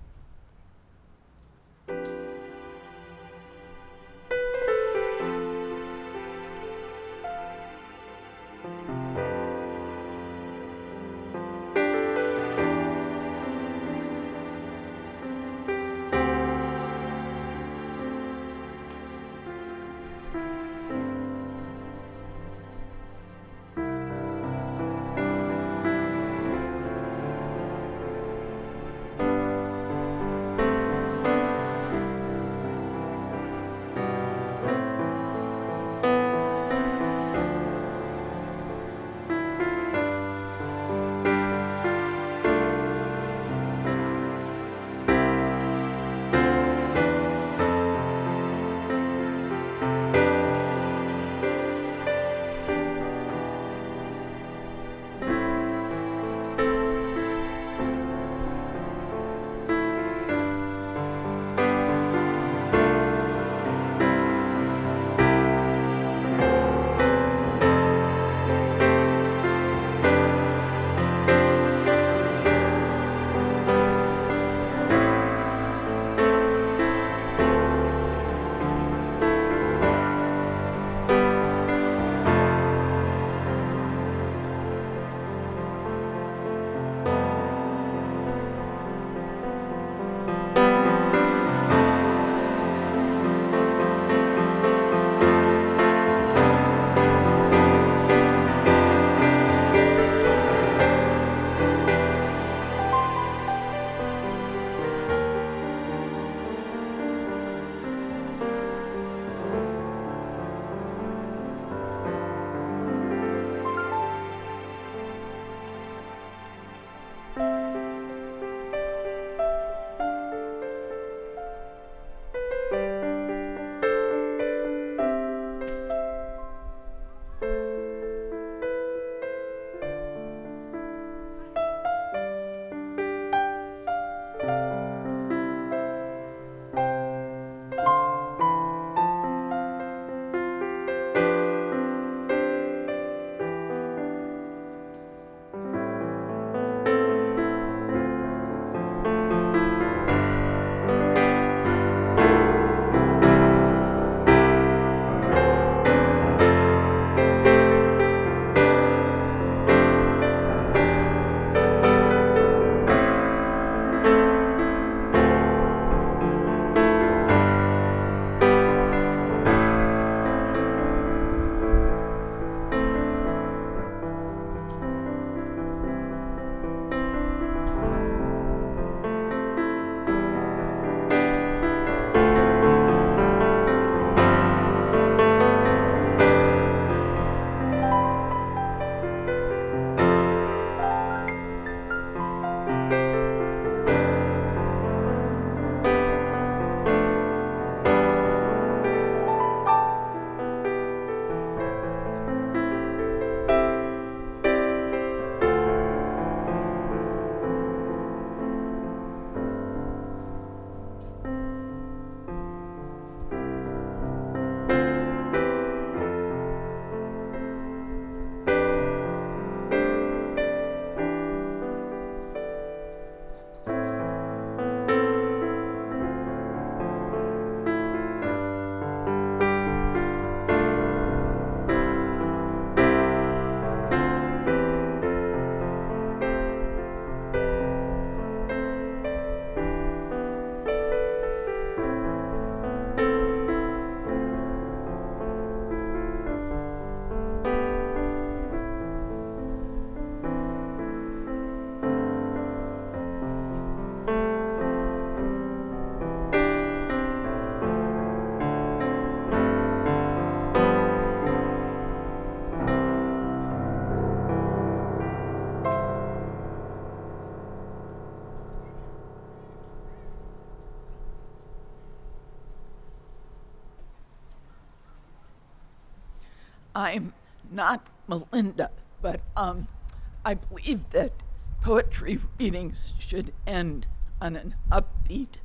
I'm not Melinda, but I believe that poetry readings should end on an upbeat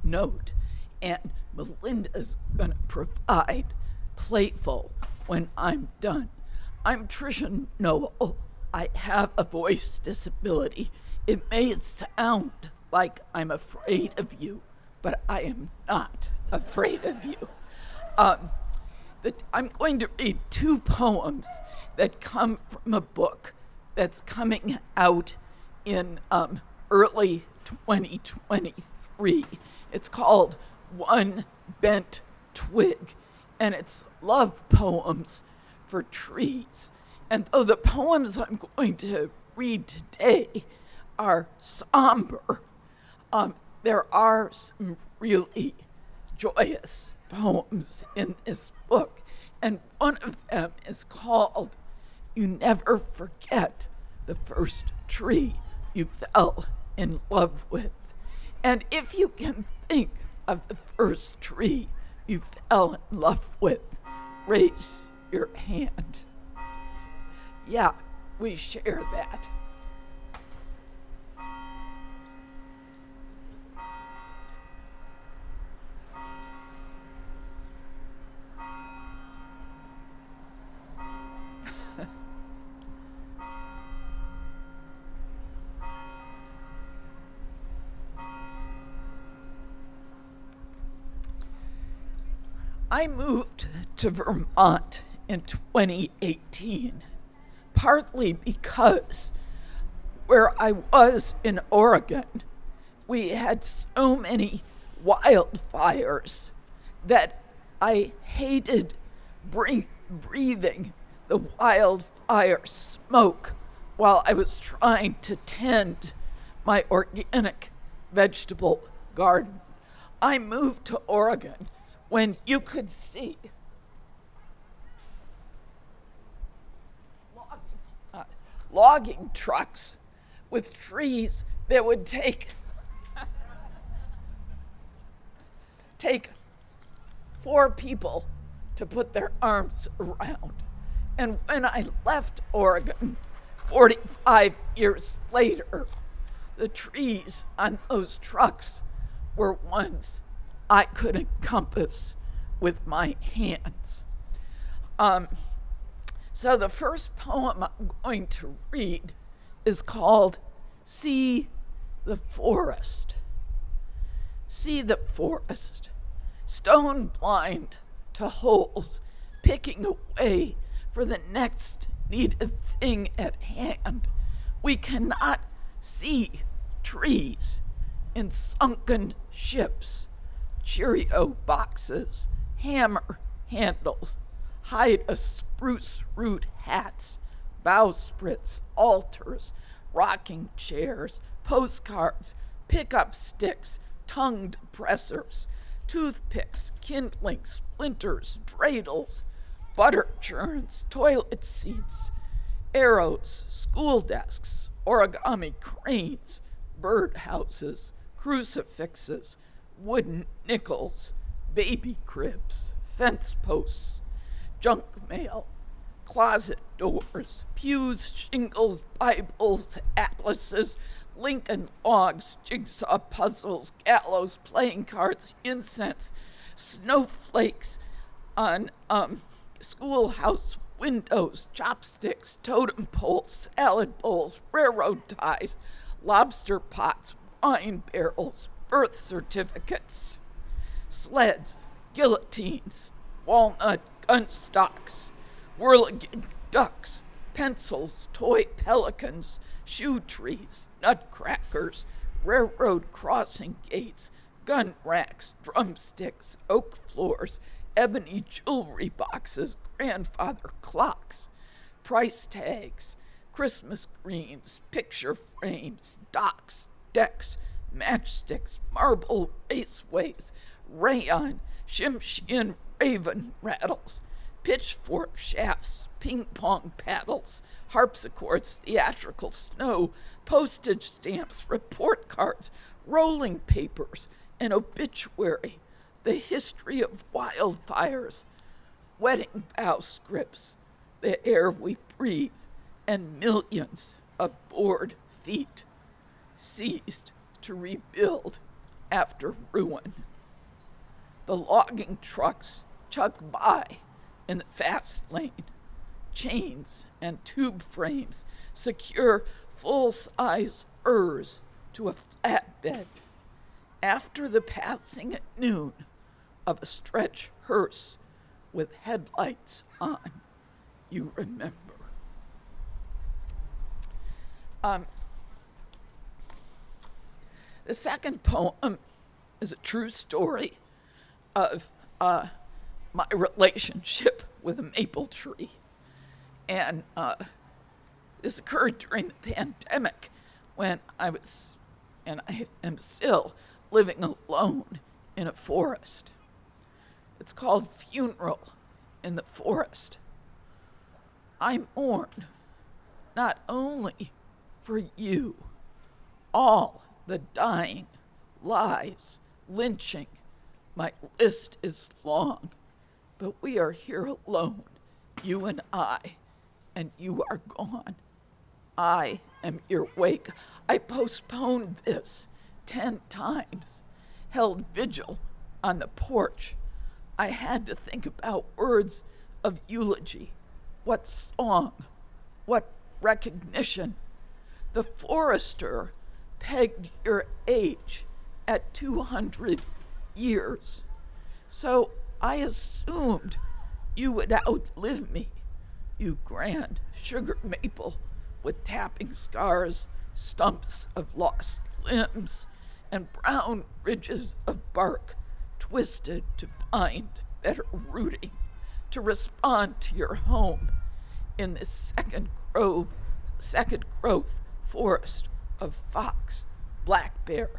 note, and Melinda's gonna provide playful when I'm done. I'm Tricia Noel. I have a voice disability. It may sound like I'm afraid of you, but I am not afraid of you. I'm going to read 2 poems that come from a book that's coming out in early 2023. It's called One Bent Twig, and it's love poems for trees. And though the poems I'm going to read today are somber, there are some really joyous poems in this book, and one of them is called You Never Forget the First Tree You Fell in Love With. And if you can think of the first tree you fell in love with, raise your hand. Yeah, we share that. I moved to Vermont in 2018, partly because where I was in Oregon, we had so many wildfires that I hated breathing the wildfire smoke while I was trying to tend my organic vegetable garden. I moved to Oregon when you could see logging trucks with trees that would take 4 people to put their arms around. And when I left Oregon 45 years later, the trees on those trucks were ones I could encompass with my hands. So the first poem I'm going to read is called See the Forest. See the forest, stone blind to holes, picking away for the next needed thing at hand. We cannot see trees in sunken ships, Cheerio boxes, hammer handles, hide a spruce root hats, bowsprits, altars, rocking chairs, postcards, pickup sticks, tongue depressors, toothpicks, kindling splinters, dreidels, butter churns, toilet seats, arrows, school desks, origami cranes, birdhouses, crucifixes, wooden nickels, baby cribs, fence posts, junk mail, closet doors, pews, shingles, Bibles, atlases, Lincoln logs, jigsaw puzzles, gallows, playing cards, incense, snowflakes on schoolhouse windows, chopsticks, totem poles, salad bowls, railroad ties, lobster pots, wine barrels, birth certificates, sleds, guillotines, walnut gun stocks, whirligig ducks, pencils, toy pelicans, shoe trees, nutcrackers, railroad crossing gates, gun racks, drumsticks, oak floors, ebony jewelry boxes, grandfather clocks, price tags, Christmas greens, picture frames, docks, decks, matchsticks, marble raceways, rayon, Shimshin raven rattles, pitchfork shafts, ping pong paddles, harpsichords, theatrical snow, postage stamps, report cards, rolling papers, an obituary, the history of wildfires, wedding vow scripts, the air we breathe, and millions of bored feet seized to rebuild after ruin. The logging trucks chug by in the fast lane. Chains and tube frames secure full-size furs to a flatbed. After the passing at noon of a stretch hearse with headlights on, you remember. The second poem is a true story of my relationship with a maple tree. And this occurred during the pandemic when I was, and I am still, living alone in a forest. It's called Funeral in the Forest. I mourn not only for you, all the dying, lies, lynching. My list is long, but we are here alone, you and you are gone. I am your wake. I postponed this 10 times, held vigil on the porch. I had to think about words of eulogy. What song? What recognition? The forester pegged your age at 200 years. So I assumed you would outlive me, you grand sugar maple with tapping scars, stumps of lost limbs, and brown ridges of bark twisted to find better rooting, to respond to your home in this second growth forest of fox, black bear,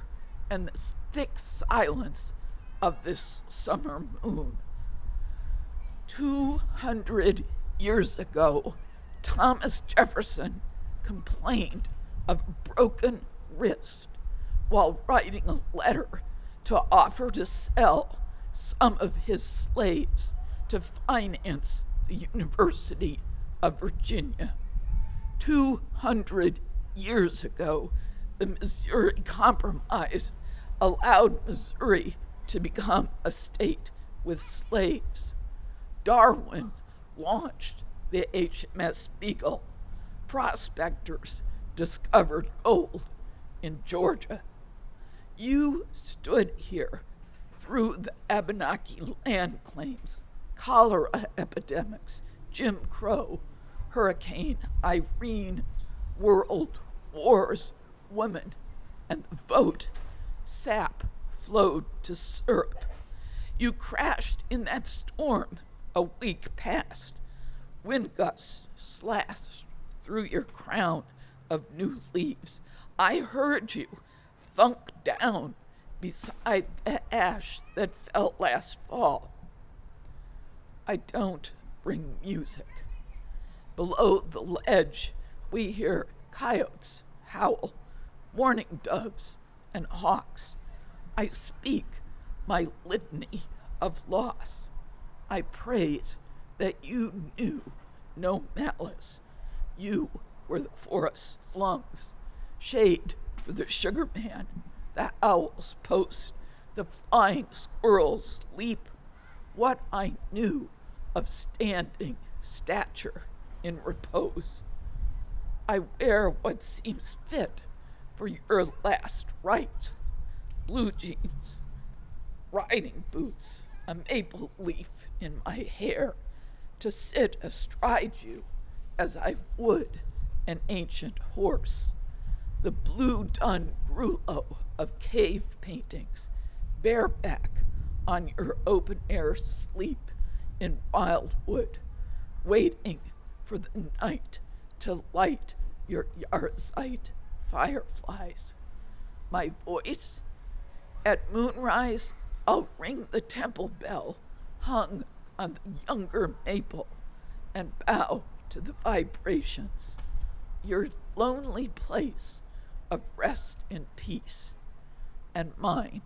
and the thick silence of this summer moon. 200 years ago, Thomas Jefferson complained of a broken wrist while writing a letter to offer to sell some of his slaves to finance the University of Virginia. 200 years ago, the Missouri Compromise allowed Missouri to become a state with slaves. Darwin launched the HMS Beagle. Prospectors discovered gold in Georgia. You stood here through the Abenaki land claims, cholera epidemics, Jim Crow, Hurricane Irene, world wars, women, and the vote. Sap flowed to syrup. You crashed in that storm a week past. Wind gusts slashed through your crown of new leaves. I heard you thunk down beside the ash that fell last fall. I don't bring music. Below the ledge, we hear coyotes howl, mourning doves, and hawks. I speak my litany of loss. I praise that you knew no malice. You were the forest's lungs, shade for the sugar man, the owl's post, the flying squirrel's leap. What I knew of standing stature in repose. I wear what seems fit for your last rite. Blue jeans, riding boots, a maple leaf in my hair, to sit astride you as I would an ancient horse. The blue dun rouleau of cave paintings, bareback on your open air sleep in wildwood, waiting for the night to light your yahrzeit fireflies. My voice, at moonrise, I'll ring the temple bell hung on the younger maple and bow to the vibrations. Your lonely place of rest in peace, and mine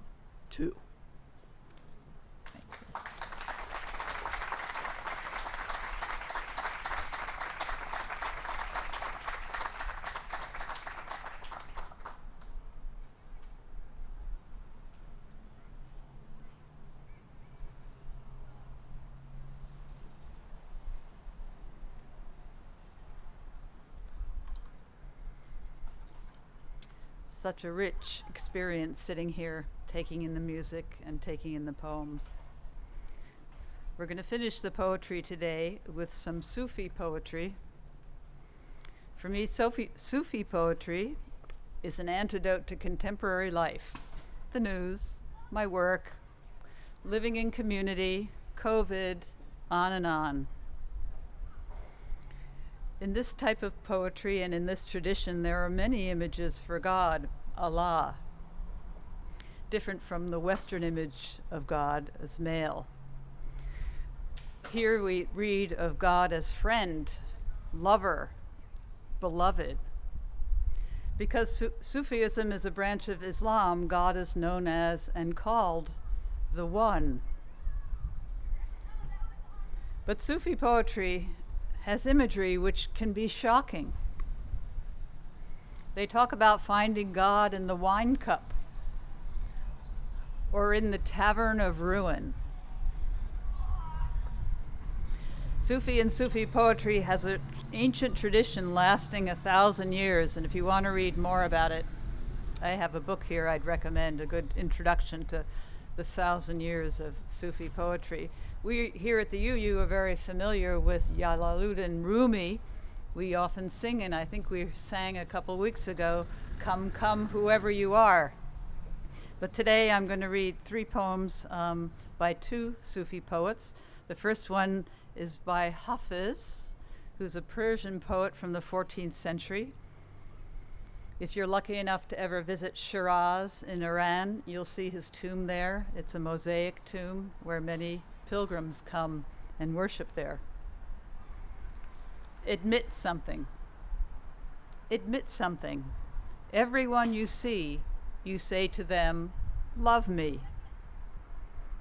too. Thank you. such a rich experience sitting here, taking in the music and taking in the poems. We're going to finish the poetry today with some Sufi poetry. For me, Sufi poetry is an antidote to contemporary life, the news, my work, living in community, COVID, on and on. In this type of poetry and in this tradition, there are many images for God, Allah, different from the Western image of God as male. Here we read of God as friend, lover, beloved. Because Sufism is a branch of Islam, God is known as and called the One. But Sufi poetry has imagery which can be shocking. They talk about finding God in the wine cup or in the tavern of ruin. Sufi and Sufi poetry has an ancient tradition lasting 1,000 years, and if you want to read more about it, I have a book here I'd recommend, a good introduction to the 1,000 years of Sufi poetry. We here at the UU are very familiar with Jalaluddin Rumi. We often sing, and I think we sang a couple weeks ago, Come, Come, Whoever You Are. But today I'm going to read 3 poems by 2 Sufi poets. The first one is by Hafiz, who's a Persian poet from the 14th century. If you're lucky enough to ever visit Shiraz in Iran, you'll see his tomb there. It's a mosaic tomb where many pilgrims come and worship there. Admit something. Admit something. Everyone you see, you say to them, love me.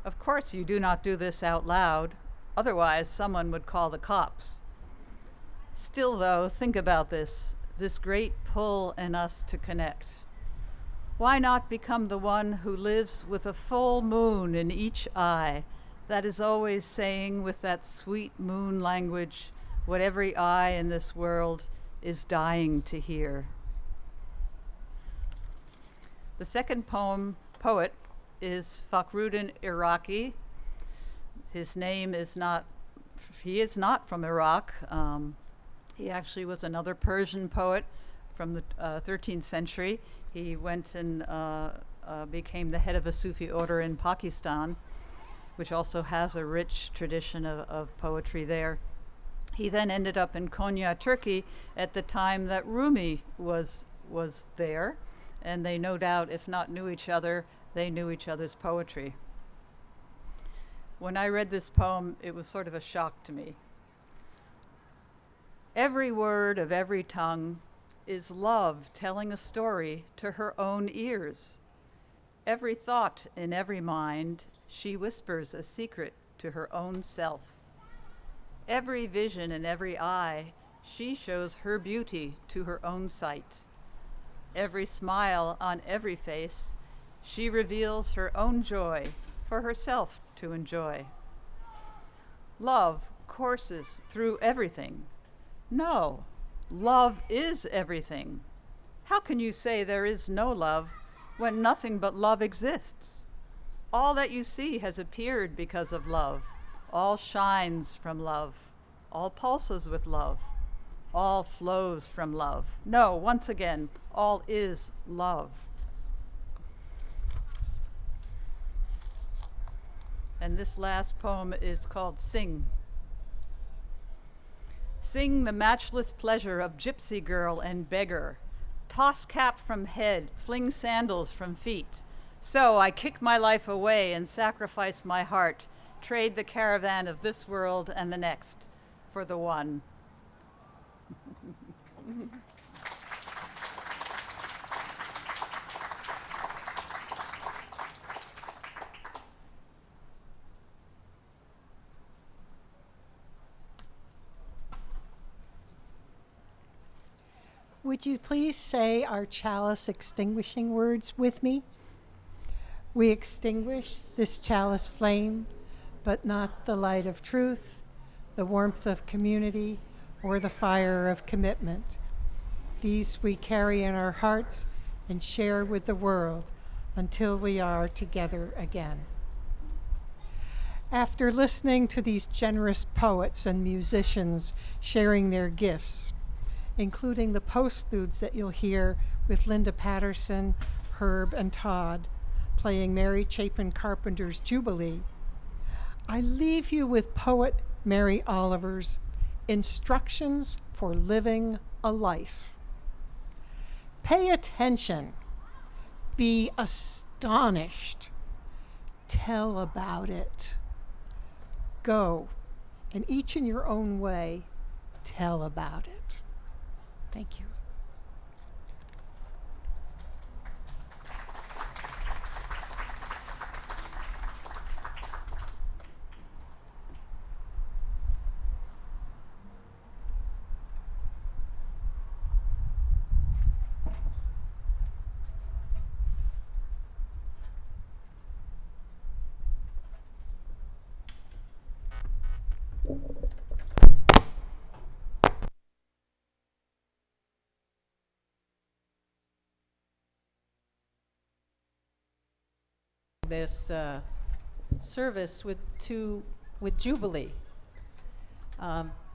Of course you do not do this out loud, otherwise someone would call the cops. Still though, think about this great pull in us to connect. Why not become the one who lives with a full moon in each eye, that is always saying with that sweet moon language what every eye in this world is dying to hear? The second poet is Fakhruddin Iraqi. His name is not, he is not from Iraq. He actually was another Persian poet from the 13th century. He went and became the head of a Sufi order in Pakistan, which also has a rich tradition of poetry there. He then ended up in Konya, Turkey, at the time that Rumi was there, and they no doubt, if not knew each other, they knew each other's poetry. When I read this poem, it was sort of a shock to me. Every word of every tongue is love telling a story to her own ears. Every thought in every mind, she whispers a secret to her own self. Every vision in every eye, she shows her beauty to her own sight. Every smile on every face, she reveals her own joy for herself to enjoy. Love courses through everything. No, love is everything. How can you say there is no love when nothing but love exists? All that you see has appeared because of love. All shines from love. All pulses with love. All flows from love. No, once again, all is love. And this last poem is called Sing. Sing the matchless pleasure of gypsy girl and beggar. Toss cap from head, fling sandals from feet. So I kick my life away and sacrifice my heart, trade the caravan of this world and the next for the one. Would you please say our chalice extinguishing words with me? We extinguish this chalice flame, but not the light of truth, the warmth of community, or the fire of commitment. These we carry in our hearts and share with the world until we are together again. After listening to these generous poets and musicians sharing their gifts, including the postludes that you'll hear with Linda Patterson, Herb, and Todd playing Mary Chapin Carpenter's Jubilee, I leave you with poet Mary Oliver's Instructions for Living a Life. Pay attention, be astonished, tell about it. Go, and each in your own way, tell about it. Thank you. This service with Jubilee.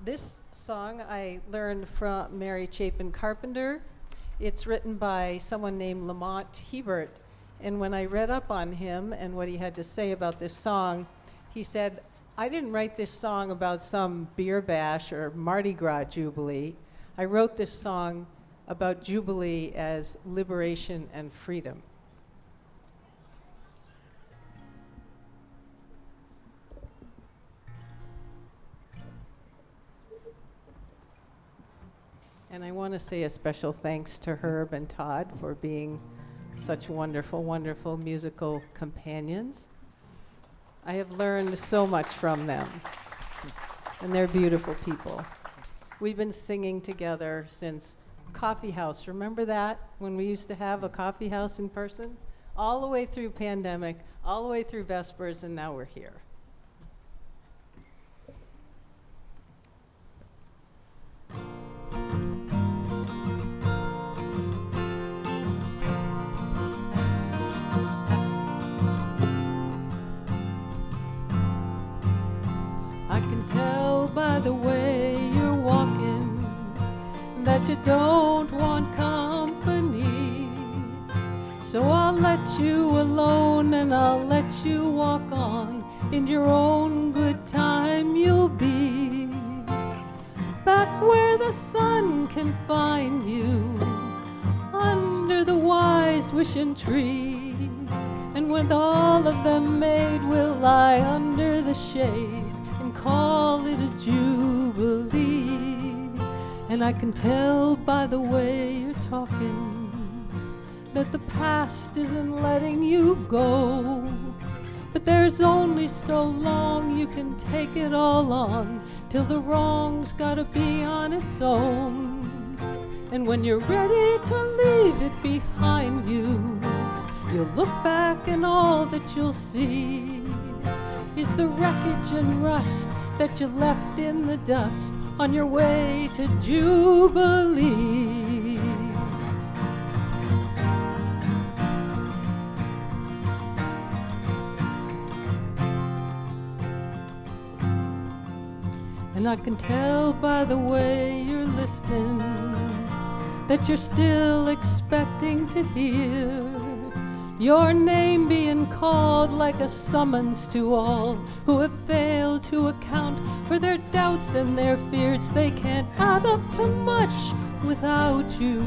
This song I learned from Mary Chapin Carpenter. It's written by someone named Lamont Hebert, and when I read up on him and what he had to say about this song, he said, I didn't write this song about some beer bash or Mardi Gras Jubilee. I wrote this song about Jubilee as liberation and freedom. And I want to say a special thanks to Herb and Todd for being such wonderful, wonderful musical companions. I have learned so much from them, and they're beautiful people. We've been singing together since Coffee House. Remember that, when we used to have a coffee house in person? All the way through pandemic, all the way through Vespers, and now we're here. The way you're walking, that you don't want company. So I'll let you alone and I'll let you walk on. In your own good time you'll be back where the sun can find you, under the wise wishing tree. And with all of them made, we'll lie under the shade and call it a jubilee. And I can tell by the way you're talking that the past isn't letting you go. But there's only so long you can take it all on, till the wrong's gotta be on its own. And when you're ready to leave it behind you, you'll look back and all that you'll see is the wreckage and rust that you left in the dust on your way to Jubilee. And I can tell by the way you're listening that you're still expecting to hear your name being called like a summons to all who have failed to account for their doubts and their fears. They can't add up to much without you.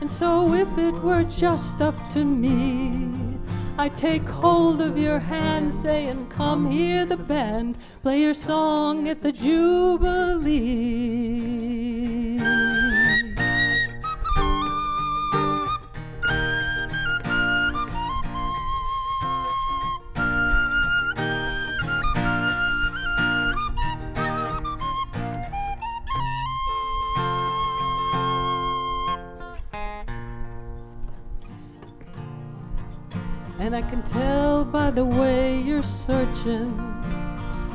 And so if it were just up to me, I'd take hold of your hand saying, come hear the band play your song at the Jubilee. And I can tell by the way you're searching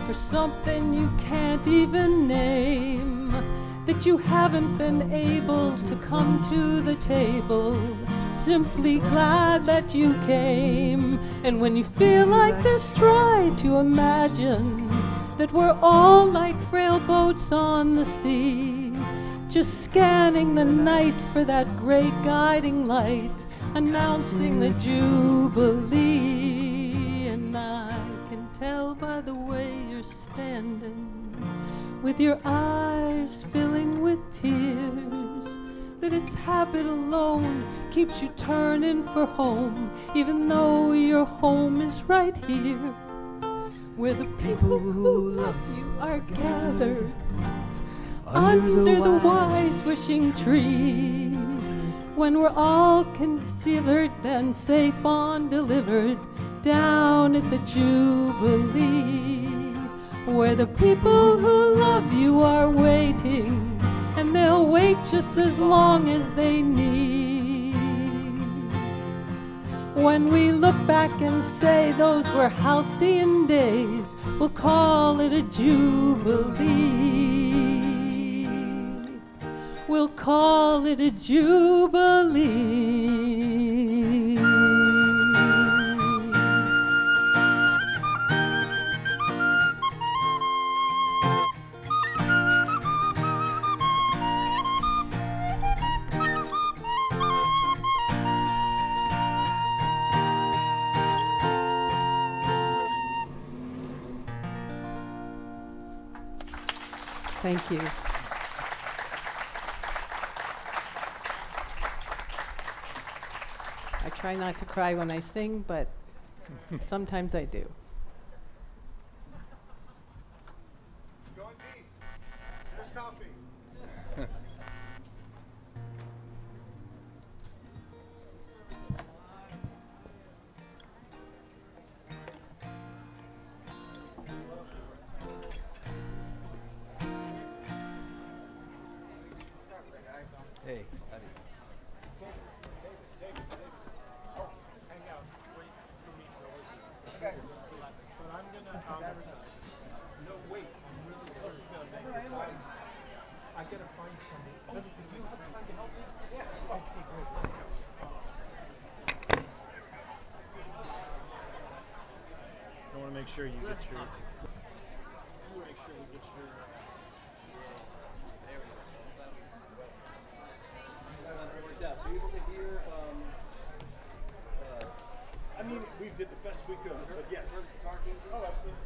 for something you can't even name, that you haven't been able to come to the table simply glad that you came. And when you feel like this, try to imagine that we're all like frail boats on the sea, just scanning the night for that great guiding light, announcing the Jubilee. And I can tell by the way you're standing, with your eyes filling with tears, that it's habit alone keeps you turning for home, even though your home is right here, where the people who love you are gathered under the wise wishing tree. When we're all considered, then safe on delivered, down at the Jubilee, where the people who love you are waiting, and they'll wait just as long as they need. When we look back and say those were halcyon days, we'll call it a Jubilee. We'll call it a Jubilee. Thank you. I try not to cry when I sing, but sometimes I do. Go in peace. There's coffee. Hey, buddy. Okay. But I'm gonna no wait, I'm really sorry. I gotta find somebody. Oh, do you have time to help me? Yeah. Okay, great. Let's go. I want to make sure you get your. Make sure you get your. There we go. Worked out. So you're able to hear. I mean, we did the best we could, but yes. Oh, absolutely.